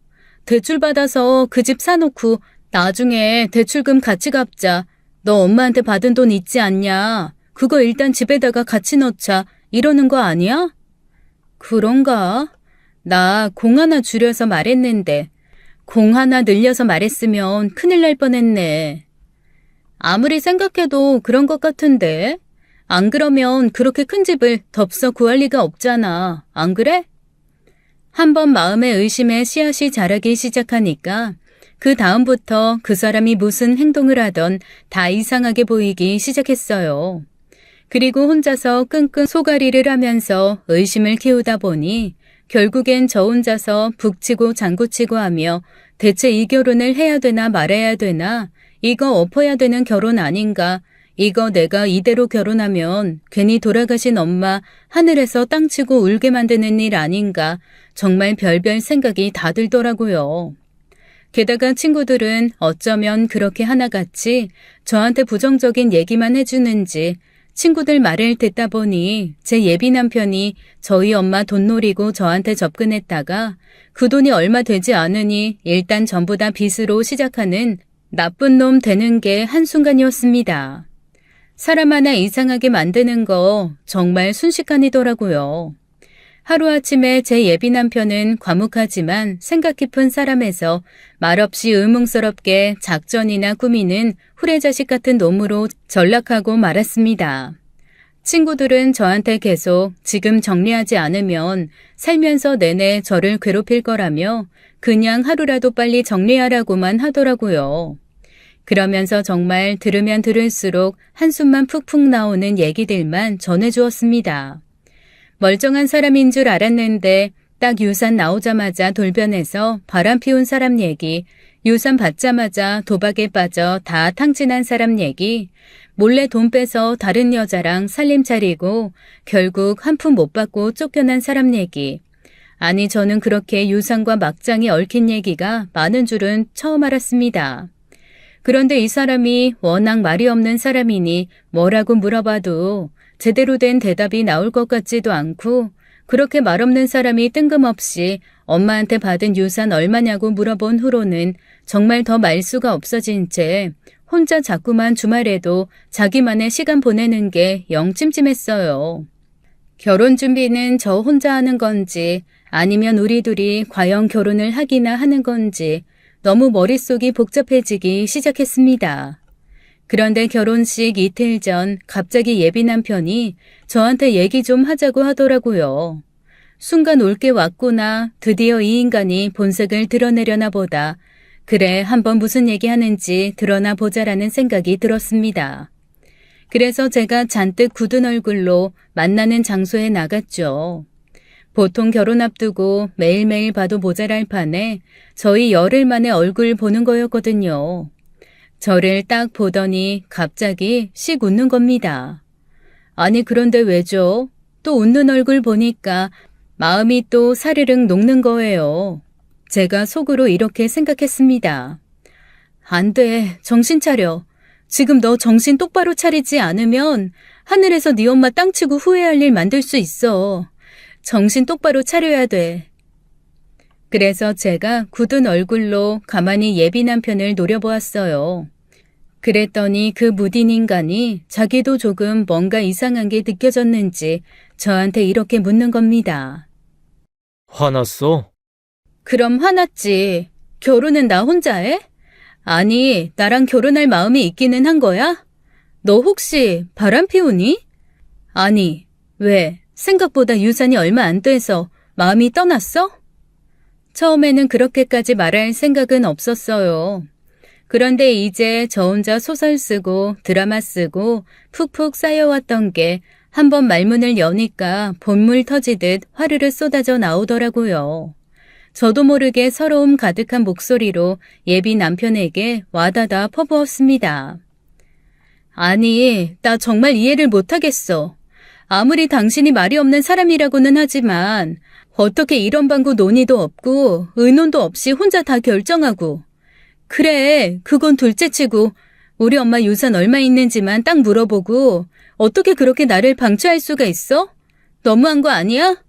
대출 받아서 그 집 사놓고 나중에 대출금 같이 갚자. 너 엄마한테 받은 돈 있지 않냐? 그거 일단 집에다가 같이 넣자. 이러는 거 아니야? 그런가? 나 공 하나 줄여서 말했는데 공 하나 늘려서 말했으면 큰일 날 뻔했네. 아무리 생각해도 그런 것 같은데. 안 그러면 그렇게 큰 집을 덥석 구할 리가 없잖아. 안 그래? 한번 마음의 의심에 씨앗이 자라기 시작하니까 그 다음부터 그 사람이 무슨 행동을 하던 다 이상하게 보이기 시작했어요. 그리고 혼자서 끙끙 소가리를 하면서 의심을 키우다 보니 결국엔 저 혼자서 북치고 장구치고 하며 대체 이 결혼을 해야 되나 말아야 되나, 이거 엎어야 되는 결혼 아닌가, 이거 내가 이대로 결혼하면 괜히 돌아가신 엄마 하늘에서 땅치고 울게 만드는 일 아닌가, 정말 별별 생각이 다 들더라고요. 게다가 친구들은 어쩌면 그렇게 하나같이 저한테 부정적인 얘기만 해주는지 친구들 말을 듣다 보니 제 예비 남편이 저희 엄마 돈 노리고 저한테 접근했다가 그 돈이 얼마 되지 않으니 일단 전부 다 빚으로 시작하는 나쁜 놈 되는 게 한순간이었습니다. 사람 하나 이상하게 만드는 거 정말 순식간이더라고요. 하루아침에 제 예비 남편은 과묵하지만 생각 깊은 사람에서 말없이 의문스럽게 작전이나 꾸미는 후레자식 같은 놈으로 전락하고 말았습니다. 친구들은 저한테 계속 지금 정리하지 않으면 살면서 내내 저를 괴롭힐 거라며 그냥 하루라도 빨리 정리하라고만 하더라고요. 그러면서 정말 들으면 들을수록 한숨만 푹푹 나오는 얘기들만 전해주었습니다. 멀쩡한 사람인 줄 알았는데 딱 유산 나오자마자 돌변해서 바람 피운 사람 얘기, 유산 받자마자 도박에 빠져 다 탕진한 사람 얘기, 몰래 돈 빼서 다른 여자랑 살림 차리고 결국 한 푼 못 받고 쫓겨난 사람 얘기. 아니, 저는 그렇게 유산과 막장이 얽힌 얘기가 많은 줄은 처음 알았습니다. 그런데 이 사람이 워낙 말이 없는 사람이니 뭐라고 물어봐도 제대로 된 대답이 나올 것 같지도 않고, 그렇게 말없는 사람이 뜬금없이 엄마한테 받은 유산 얼마냐고 물어본 후로는 정말 더 말수가 없어진 채 혼자 자꾸만 주말에도 자기만의 시간 보내는 게 영 찜찜했어요. 결혼 준비는 저 혼자 하는 건지 아니면 우리 둘이 과연 결혼을 하기나 하는 건지 너무 머릿속이 복잡해지기 시작했습니다. 그런데 결혼식 이틀 전 갑자기 예비 남편이 저한테 얘기 좀 하자고 하더라고요. 순간 올 게 왔구나, 드디어 이 인간이 본색을 드러내려나 보다. 그래, 한번 무슨 얘기하는지 드러나 보자라는 생각이 들었습니다. 그래서 제가 잔뜩 굳은 얼굴로 만나는 장소에 나갔죠. 보통 결혼 앞두고 매일매일 봐도 모자랄 판에 저희 열흘 만에 얼굴 보는 거였거든요. 저를 딱 보더니 갑자기 씩 웃는 겁니다. 아니, 그런데 왜죠? 또 웃는 얼굴 보니까 마음이 또 사르륵 녹는 거예요. 제가 속으로 이렇게 생각했습니다. 안 돼, 정신 차려. 지금 너 정신 똑바로 차리지 않으면 하늘에서 네 엄마 땅치고 후회할 일 만들 수 있어. 정신 똑바로 차려야 돼. 그래서 제가 굳은 얼굴로 가만히 예비 남편을 노려보았어요. 그랬더니 그 무딘 인간이 자기도 조금 뭔가 이상한 게 느껴졌는지 저한테 이렇게 묻는 겁니다. 화났어? 그럼 화났지. 결혼은 나 혼자 해? 아니, 나랑 결혼할 마음이 있기는 한 거야? 너 혹시 바람 피우니? 아니, 왜? 생각보다 유산이 얼마 안 돼서 마음이 떠났어? 처음에는 그렇게까지 말할 생각은 없었어요. 그런데 이제 저 혼자 소설 쓰고 드라마 쓰고 푹푹 쌓여왔던 게 한번 말문을 여니까 본물 터지듯 화르르 쏟아져 나오더라고요. 저도 모르게 서러움 가득한 목소리로 예비 남편에게 와다다 퍼부었습니다. 아니, 나 정말 이해를 못하겠어. 아무리 당신이 말이 없는 사람이라고는 하지만 어떻게 이런 방구 논의도 없고 의논도 없이 혼자 다 결정하고. 그래, 그건 둘째치고 우리 엄마 유산 얼마 있는지만 딱 물어보고 어떻게 그렇게 나를 방치할 수가 있어? 너무한 거 아니야?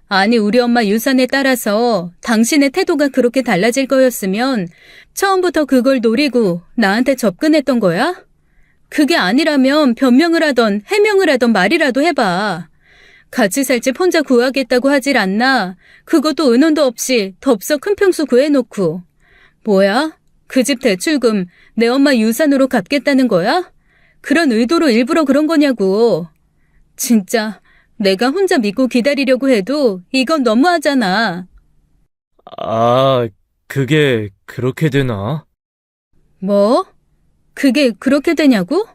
아니, 우리 엄마 유산에 따라서 당신의 태도가 그렇게 달라질 거였으면 처음부터 그걸 노리고 나한테 접근했던 거야? 그게 아니라면 변명을 하던 해명을 하던 말이라도 해봐. 같이 살 집 혼자 구하겠다고 하질 않나? 그것도 의논도 없이 덥석 큰 평수 구해놓고. 뭐야? 그 집 대출금 내 엄마 유산으로 갚겠다는 거야? 그런 의도로 일부러 그런 거냐고. 진짜 내가 혼자 믿고 기다리려고 해도 이건 너무하잖아. 아, 그게 그렇게 되나? 뭐? 그게 그렇게 되냐고?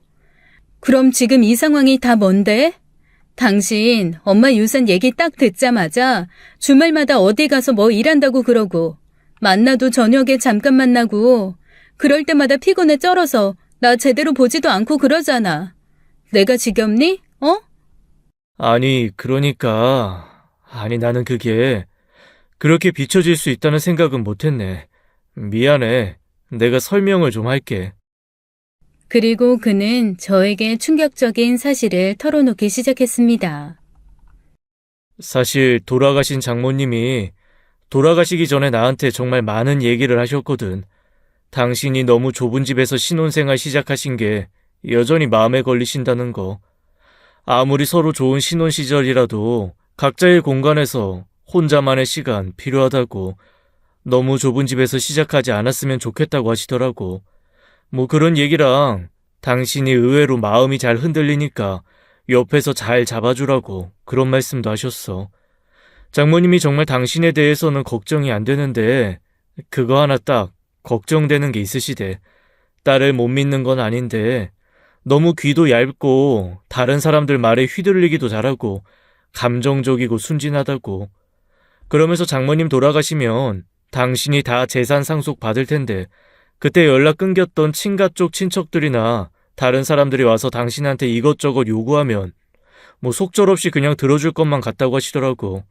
그럼 지금 이 상황이 다 뭔데? 당신 엄마 유산 얘기 딱 듣자마자 주말마다 어디 가서 뭐 일한다고 그러고 만나도 저녁에 잠깐 만나고 그럴 때마다 피곤해 쩔어서 나 제대로 보지도 않고 그러잖아. 내가 지겹니? 어? 아니, 아니, 나는 그게 그렇게 비춰질 수 있다는 생각은 못했네. 미안해. 내가 설명을 좀 할게. 그리고 그는 저에게 충격적인 사실을 털어놓기 시작했습니다. 사실 돌아가신 장모님이 돌아가시기 전에 나한테 정말 많은 얘기를 하셨거든. 당신이 너무 좁은 집에서 신혼생활 시작하신 게 여전히 마음에 걸리신다는 거. 아무리 서로 좋은 신혼 시절이라도 각자의 공간에서 혼자만의 시간 필요하다고, 너무 좁은 집에서 시작하지 않았으면 좋겠다고 하시더라고. 뭐 그런 얘기랑 당신이 의외로 마음이 잘 흔들리니까 옆에서 잘 잡아주라고 그런 말씀도 하셨어. 장모님이 정말 당신에 대해서는 걱정이 안 되는데 그거 하나 딱 걱정되는 게 있으시대. 딸을 못 믿는 건 아닌데 너무 귀도 얇고 다른 사람들 말에 휘둘리기도 잘하고 감정적이고 순진하다고. 그러면서 장모님 돌아가시면 당신이 다 재산 상속 받을 텐데 그때 연락 끊겼던 친가 쪽 친척들이나 다른 사람들이 와서 당신한테 이것저것 요구하면 뭐 속절없이 그냥 들어줄 것만 같다고 하시더라고.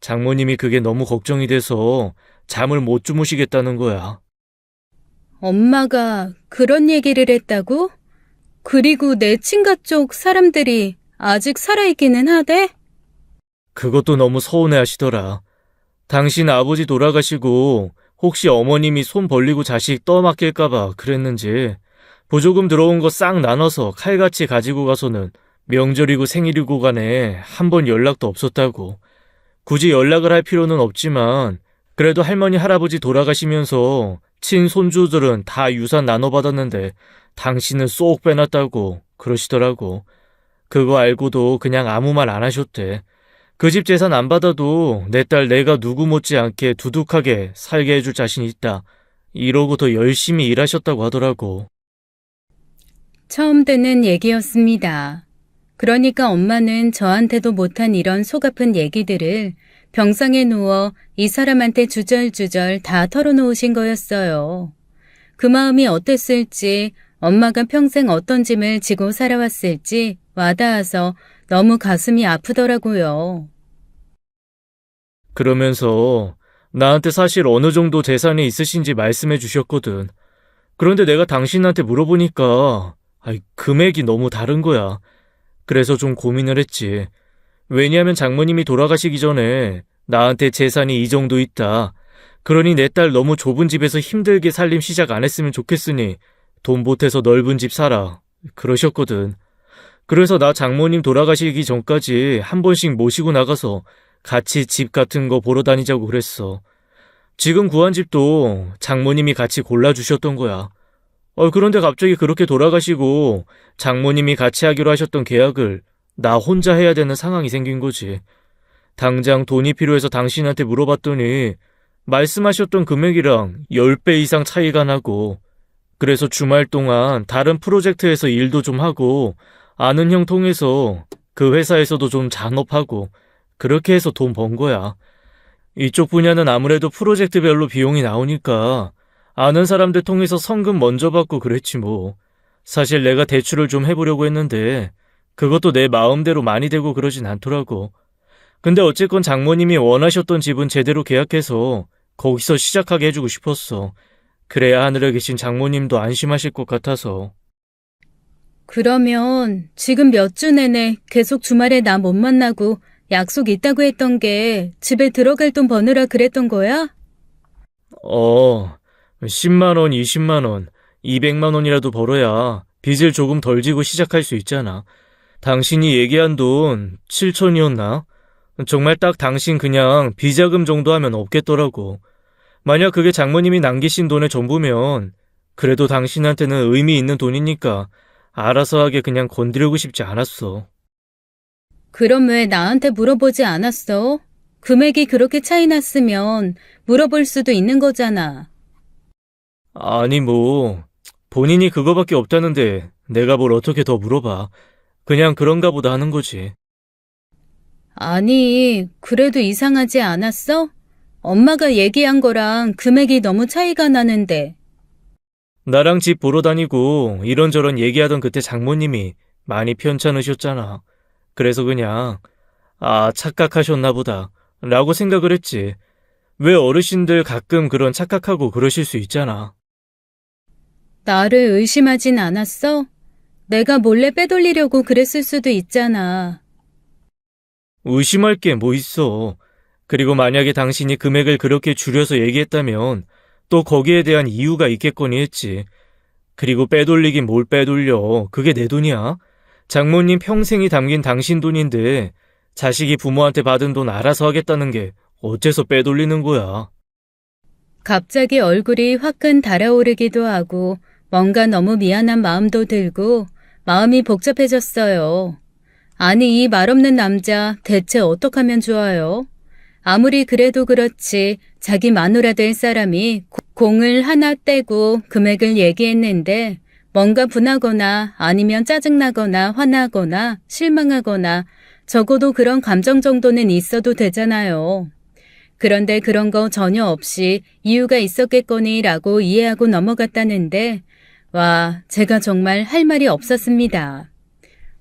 장모님이 그게 너무 걱정이 돼서 잠을 못 주무시겠다는 거야. 엄마가 그런 얘기를 했다고? 그리고 내 친가 쪽 사람들이 아직 살아있기는 하대? 그것도 너무 서운해 하시더라. 당신 아버지 돌아가시고 혹시 어머님이 손 벌리고 자식 떠맡길까봐 그랬는지 보조금 들어온 거 싹 나눠서 칼같이 가지고 가서는 명절이고 생일이고 간에 한 번 연락도 없었다고. 굳이 연락을 할 필요는 없지만 그래도 할머니 할아버지 돌아가시면서 친손주들은 다 유산 나눠받았는데 당신은 쏙 빼놨다고 그러시더라고. 그거 알고도 그냥 아무 말 안 하셨대. 그 집 재산 안 받아도 내 딸 내가 누구 못지않게 두둑하게 살게 해줄 자신 있다. 이러고 더 열심히 일하셨다고 하더라고. 처음 듣는 얘기였습니다. 그러니까 엄마는 저한테도 못한 이런 속 아픈 얘기들을 병상에 누워 이 사람한테 주절주절 다 털어놓으신 거였어요. 그 마음이 어땠을지, 엄마가 평생 어떤 짐을 지고 살아왔을지 와닿아서 너무 가슴이 아프더라고요. 그러면서 나한테 사실 어느 정도 재산이 있으신지 말씀해 주셨거든. 그런데 내가 당신한테 물어보니까 금액이 너무 다른 거야. 그래서 좀 고민을 했지. 왜냐하면 장모님이 돌아가시기 전에 나한테 재산이 이 정도 있다. 그러니 내 딸 너무 좁은 집에서 힘들게 살림 시작 안 했으면 좋겠으니 돈 보태서 넓은 집 사라. 그러셨거든. 그래서 나 장모님 돌아가시기 전까지 한 번씩 모시고 나가서 같이 집 같은 거 보러 다니자고 그랬어. 지금 구한 집도 장모님이 같이 골라주셨던 거야. 그런데 갑자기 그렇게 돌아가시고 장모님이 같이 하기로 하셨던 계약을 나 혼자 해야 되는 상황이 생긴 거지. 당장 돈이 필요해서 당신한테 물어봤더니 말씀하셨던 금액이랑 10배 이상 차이가 나고, 그래서 주말 동안 다른 프로젝트에서 일도 좀 하고 아는 형 통해서 그 회사에서도 좀 잔업하고 그렇게 해서 돈 번 거야. 이쪽 분야는 아무래도 프로젝트별로 비용이 나오니까 아는 사람들 통해서 성금 먼저 받고 그랬지 뭐. 사실 내가 대출을 좀 해보려고 했는데 그것도 내 마음대로 많이 되고 그러진 않더라고. 근데 어쨌건 장모님이 원하셨던 집은 제대로 계약해서 거기서 시작하게 해주고 싶었어. 그래야 하늘에 계신 장모님도 안심하실 것 같아서. 그러면 지금 몇 주 내내 계속 주말에 나 못 만나고 약속 있다고 했던 게 집에 들어갈 돈 버느라 그랬던 거야? 10만 원, 20만 원, 200만 원이라도 벌어야 빚을 조금 덜 지고 시작할 수 있잖아. 당신이 얘기한 돈 7천이었나? 정말 딱 당신 그냥 비자금 정도 하면 없겠더라고. 만약 그게 장모님이 남기신 돈의 전부면 그래도 당신한테는 의미 있는 돈이니까 알아서 하게 그냥 건드리고 싶지 않았어. 그럼 왜 나한테 물어보지 않았어? 금액이 그렇게 차이 났으면 물어볼 수도 있는 거잖아. 아니, 뭐, 본인이 그거밖에 없다는데 내가 뭘 어떻게 더 물어봐. 그냥 그런가 보다 하는 거지. 아니, 그래도 이상하지 않았어? 엄마가 얘기한 거랑 금액이 너무 차이가 나는데. 나랑 집 보러 다니고 이런저런 얘기하던 그때 장모님이 많이 편찮으셨잖아. 그래서 그냥, 아, 착각하셨나 보다. 라고 생각을 했지. 왜 어르신들 가끔 그런 착각하고 그러실 수 있잖아. 나를 의심하진 않았어? 내가 몰래 빼돌리려고 그랬을 수도 있잖아. 의심할 게 뭐 있어. 그리고 만약에 당신이 금액을 그렇게 줄여서 얘기했다면 또 거기에 대한 이유가 있겠거니 했지. 그리고 빼돌리긴 뭘 빼돌려. 그게 내 돈이야. 장모님 평생이 담긴 당신 돈인데 자식이 부모한테 받은 돈 알아서 하겠다는 게 어째서 빼돌리는 거야. 갑자기 얼굴이 화끈 달아오르기도 하고 뭔가 너무 미안한 마음도 들고 마음이 복잡해졌어요. 아니, 이 말없는 남자 대체 어떡하면 좋아요? 아무리 그래도 그렇지 자기 마누라 될 사람이 공을 하나 떼고 금액을 얘기했는데 뭔가 분하거나 아니면 짜증나거나 화나거나 실망하거나 적어도 그런 감정 정도는 있어도 되잖아요. 그런데 그런 거 전혀 없이 이유가 있었겠거니라고 이해하고 넘어갔다는데 와, 제가 정말 할 말이 없었습니다.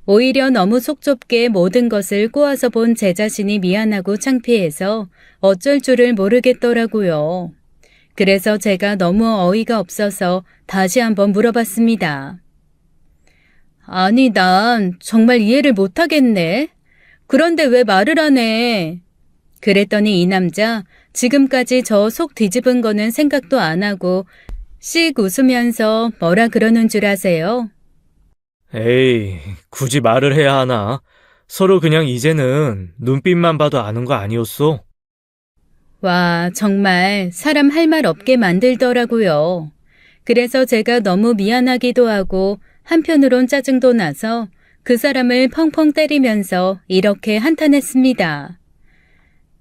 오히려 너무 속 좁게 모든 것을 꼬아서 본 제 자신이 미안하고 창피해서 어쩔 줄을 모르겠더라고요. 그래서 제가 너무 어이가 없어서 다시 한번 물어봤습니다. 아니, 난 정말 이해를 못하겠네. 그런데 왜 말을 안 해? 그랬더니 이 남자 지금까지 저 속 뒤집은 거는 생각도 안 하고 씩 웃으면서 뭐라 그러는 줄 아세요? 에이, 굳이 말을 해야 하나? 서로 그냥 이제는 눈빛만 봐도 아는 거 아니었어? 와, 정말 사람 할 말 없게 만들더라고요. 그래서 제가 너무 미안하기도 하고 한편으론 짜증도 나서 그 사람을 펑펑 때리면서 이렇게 한탄했습니다.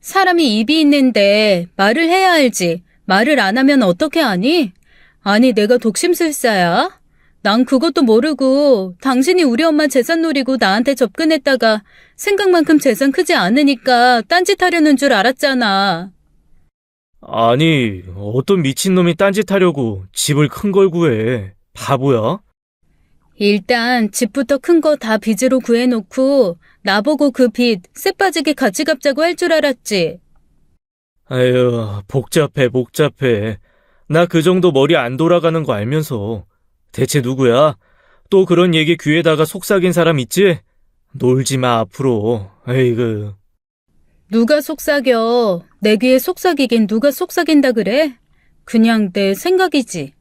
사람이 입이 있는데 말을 해야 알지. 말을 안 하면 어떻게 하니? 아니, 내가 독심술사야? 난 그것도 모르고 당신이 우리 엄마 재산 노리고 나한테 접근했다가 생각만큼 재산 크지 않으니까 딴짓하려는 줄 알았잖아. 아니, 어떤 미친놈이 딴짓하려고 집을 큰 걸 구해. 바보야? 일단 집부터 큰 거 다 빚으로 구해놓고 나보고 그 빚 쎄빠지게 같이 갚자고 할 줄 알았지. 에휴, 복잡해. 나 그 정도 머리 안 돌아가는 거 알면서. 대체 누구야? 또 그런 얘기 귀에다가 속삭인 사람 있지? 놀지 마, 앞으로. 에이그. 누가 속삭여? 내 귀에 속삭이긴 누가 속삭인다 그래? 그냥 내 생각이지.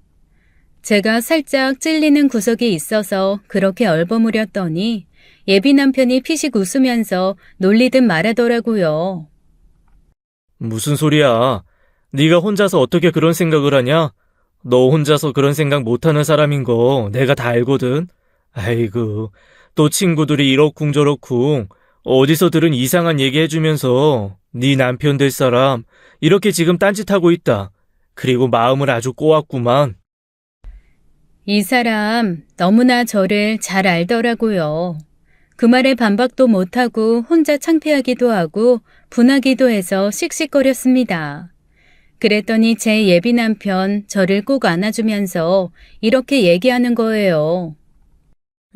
제가 살짝 찔리는 구석이 있어서 그렇게 얼버무렸더니 예비 남편이 피식 웃으면서 놀리듯 말하더라고요. 무슨 소리야? 네가 혼자서 어떻게 그런 생각을 하냐? 너 혼자서 그런 생각 못하는 사람인 거 내가 다 알거든. 아이고, 또 친구들이 이러쿵저러쿵 어디서 들은 이상한 얘기 해주면서 네 남편 될 사람 이렇게 지금 딴짓하고 있다. 그리고 마음을 아주 꼬았구만. 이 사람 너무나 저를 잘 알더라고요. 그 말에 반박도 못하고 혼자 창피하기도 하고 분하기도 해서 씩씩거렸습니다. 그랬더니 제 예비 남편 저를 꼭 안아주면서 이렇게 얘기하는 거예요.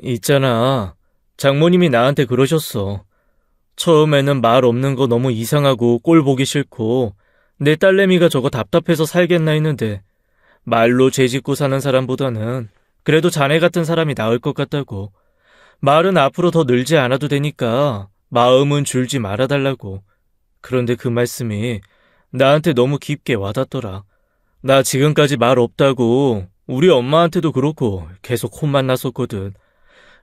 있잖아. 장모님이 나한테 그러셨어. 처음에는 말 없는 거 너무 이상하고 꼴 보기 싫고 내 딸내미가 저거 답답해서 살겠나 했는데 말로 죄 짓고 사는 사람보다는 그래도 자네 같은 사람이 나을 것 같다고. 말은 앞으로 더 늘지 않아도 되니까 마음은 줄지 말아달라고. 그런데 그 말씀이 나한테 너무 깊게 와닿더라. 나 지금까지 말 없다고 우리 엄마한테도 그렇고 계속 혼만 났었거든.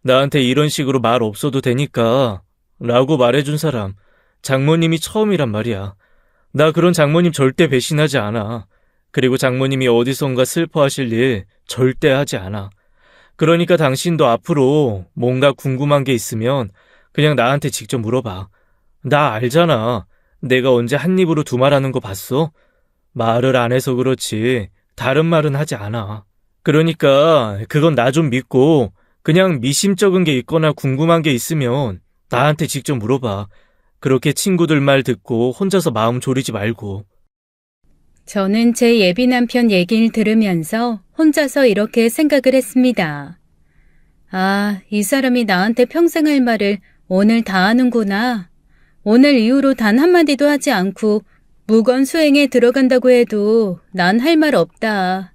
나한테 이런 식으로 말 없어도 되니까 라고 말해준 사람 장모님이 처음이란 말이야. 나 그런 장모님 절대 배신하지 않아. 그리고 장모님이 어디선가 슬퍼하실 일 절대 하지 않아. 그러니까 당신도 앞으로 뭔가 궁금한 게 있으면 그냥 나한테 직접 물어봐. 나 알잖아. 내가 언제 한 입으로 두 말 하는 거 봤어? 말을 안 해서 그렇지 다른 말은 하지 않아. 그러니까 그건 나 좀 믿고 그냥 미심쩍은 게 있거나 궁금한 게 있으면 나한테 직접 물어봐. 그렇게 친구들 말 듣고 혼자서 마음 졸이지 말고. 저는 제 예비 남편 얘기를 들으면서 혼자서 이렇게 생각을 했습니다. 아, 이 사람이 나한테 평생 할 말을 오늘 다 하는구나. 오늘 이후로 단 한마디도 하지 않고 무건 수행에 들어간다고 해도 난 할 말 없다.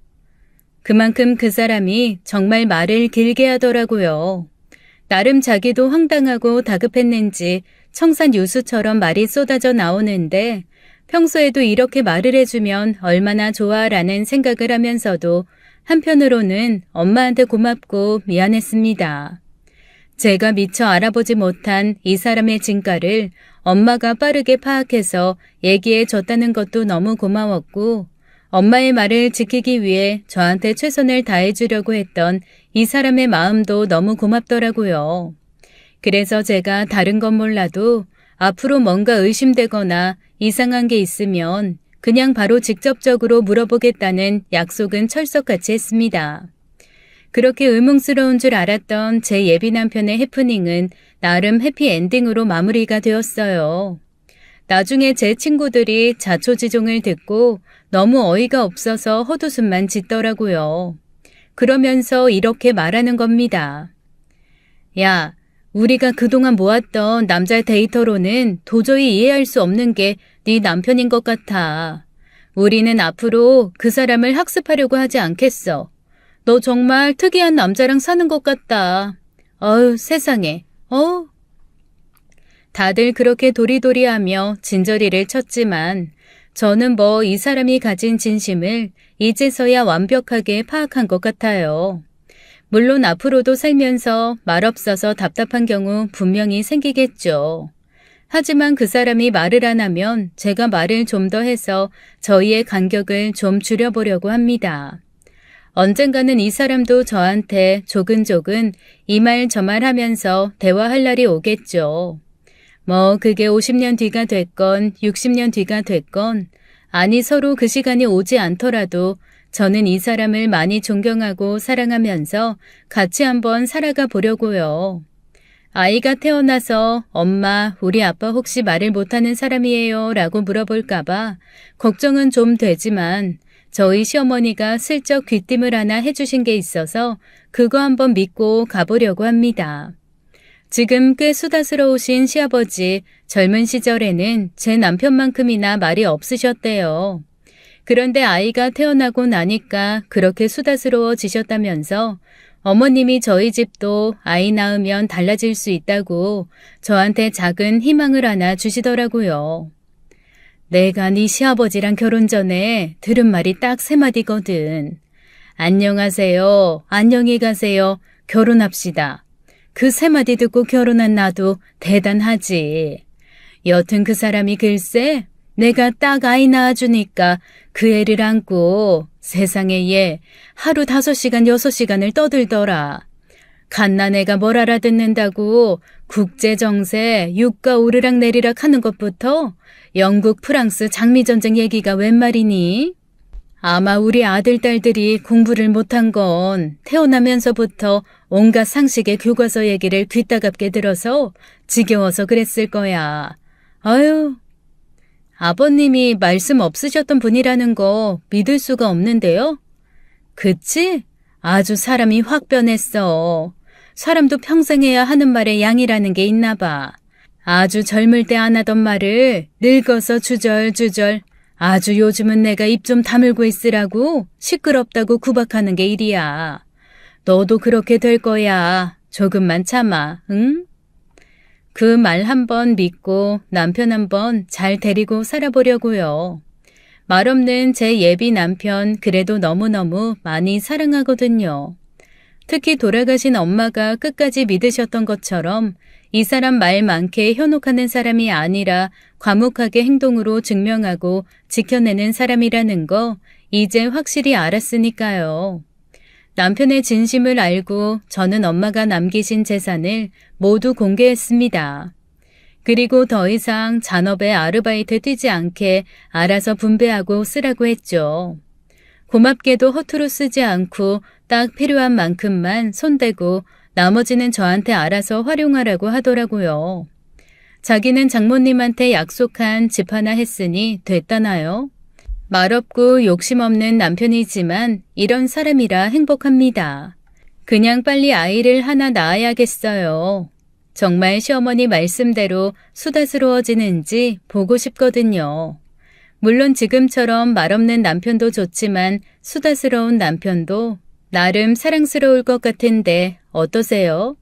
그만큼 그 사람이 정말 말을 길게 하더라고요. 나름 자기도 황당하고 다급했는지 청산유수처럼 말이 쏟아져 나오는데 평소에도 이렇게 말을 해주면 얼마나 좋아라는 생각을 하면서도 한편으로는 엄마한테 고맙고 미안했습니다. 제가 미처 알아보지 못한 이 사람의 진가를 엄마가 빠르게 파악해서 얘기해 줬다는 것도 너무 고마웠고 엄마의 말을 지키기 위해 저한테 최선을 다해주려고 했던 이 사람의 마음도 너무 고맙더라고요. 그래서 제가 다른 건 몰라도 앞으로 뭔가 의심되거나 이상한 게 있으면 그냥 바로 직접적으로 물어보겠다는 약속은 철석같이 했습니다. 그렇게 의문스러운 줄 알았던 제 예비 남편의 해프닝은 나름 해피엔딩으로 마무리가 되었어요. 나중에 제 친구들이 자초지종을 듣고 너무 어이가 없어서 헛웃음만 짓더라고요. 그러면서 이렇게 말하는 겁니다. 야, 우리가 그동안 모았던 남자 데이터로는 도저히 이해할 수 없는 게 네 남편인 것 같아. 우리는 앞으로 그 사람을 학습하려고 하지 않겠어. 너 정말 특이한 남자랑 사는 것 같다. 어휴, 세상에. 다들 그렇게 도리도리하며 진저리를 쳤지만 저는 뭐 이 사람이 가진 진심을 이제서야 완벽하게 파악한 것 같아요. 물론 앞으로도 살면서 말없어서 답답한 경우 분명히 생기겠죠. 하지만 그 사람이 말을 안 하면 제가 말을 좀 더 해서 저희의 간격을 좀 줄여보려고 합니다. 언젠가는 이 사람도 저한테 조근조근 이 말 저 말 하면서 대화할 날이 오겠죠. 뭐 그게 50년 뒤가 됐건 60년 뒤가 됐건 아니 서로 그 시간이 오지 않더라도 저는 이 사람을 많이 존경하고 사랑하면서 같이 한번 살아가 보려고요. 아이가 태어나서 엄마, 우리 아빠 혹시 말을 못하는 사람이에요? 라고 물어볼까봐 걱정은 좀 되지만 저희 시어머니가 슬쩍 귀띔을 하나 해주신 게 있어서 그거 한번 믿고 가보려고 합니다. 지금 꽤 수다스러우신 시아버지 젊은 시절에는 제 남편만큼이나 말이 없으셨대요. 그런데 아이가 태어나고 나니까 그렇게 수다스러워지셨다면서 어머님이 저희 집도 아이 낳으면 달라질 수 있다고 저한테 작은 희망을 하나 주시더라고요. 내가 네 시아버지랑 결혼 전에 들은 말이 딱 3마디거든. 안녕하세요. 안녕히 가세요. 결혼합시다. 그 3마디 듣고 결혼한 나도 대단하지. 여튼 그 사람이 글쎄 내가 딱 아이 낳아주니까 그 애를 안고 세상에 얘 하루 5시간 6시간을 떠들더라. 갓난 애가 뭘 알아듣는다고 국제정세 유가 오르락 내리락 하는 것부터 영국 프랑스 장미전쟁 얘기가 웬 말이니? 아마 우리 아들 딸들이 공부를 못한 건 태어나면서부터 온갖 상식의 교과서 얘기를 귀따갑게 들어서 지겨워서 그랬을 거야. 아유, 아버님이 말씀 없으셨던 분이라는 거 믿을 수가 없는데요? 그치? 아주 사람이 확 변했어. 사람도 평생 해야 하는 말에 양이라는 게 있나 봐. 아주 젊을 때 안 하던 말을 늙어서 주절주절 아주 요즘은 내가 입 좀 다물고 있으라고 시끄럽다고 구박하는 게 일이야. 너도 그렇게 될 거야. 조금만 참아, 응? 그 말 한번 믿고 남편 한번 잘 데리고 살아보려고요. 말 없는 제 예비 남편 그래도 너무너무 많이 사랑하거든요. 특히 돌아가신 엄마가 끝까지 믿으셨던 것처럼 이 사람 말 많게 현혹하는 사람이 아니라 과묵하게 행동으로 증명하고 지켜내는 사람이라는 거 이제 확실히 알았으니까요. 남편의 진심을 알고 저는 엄마가 남기신 재산을 모두 공개했습니다. 그리고 더 이상 잔업에 아르바이트 뛰지 않게 알아서 분배하고 쓰라고 했죠. 고맙게도 허투루 쓰지 않고 딱 필요한 만큼만 손대고 나머지는 저한테 알아서 활용하라고 하더라고요. 자기는 장모님한테 약속한 집 하나 했으니 됐다나요? 말없고 욕심 없는 남편이지만 이런 사람이라 행복합니다. 그냥 빨리 아이를 하나 낳아야겠어요. 정말 시어머니 말씀대로 수다스러워지는지 보고 싶거든요. 물론 지금처럼 말없는 남편도 좋지만 수다스러운 남편도 나름 사랑스러울 것 같은데 어떠세요?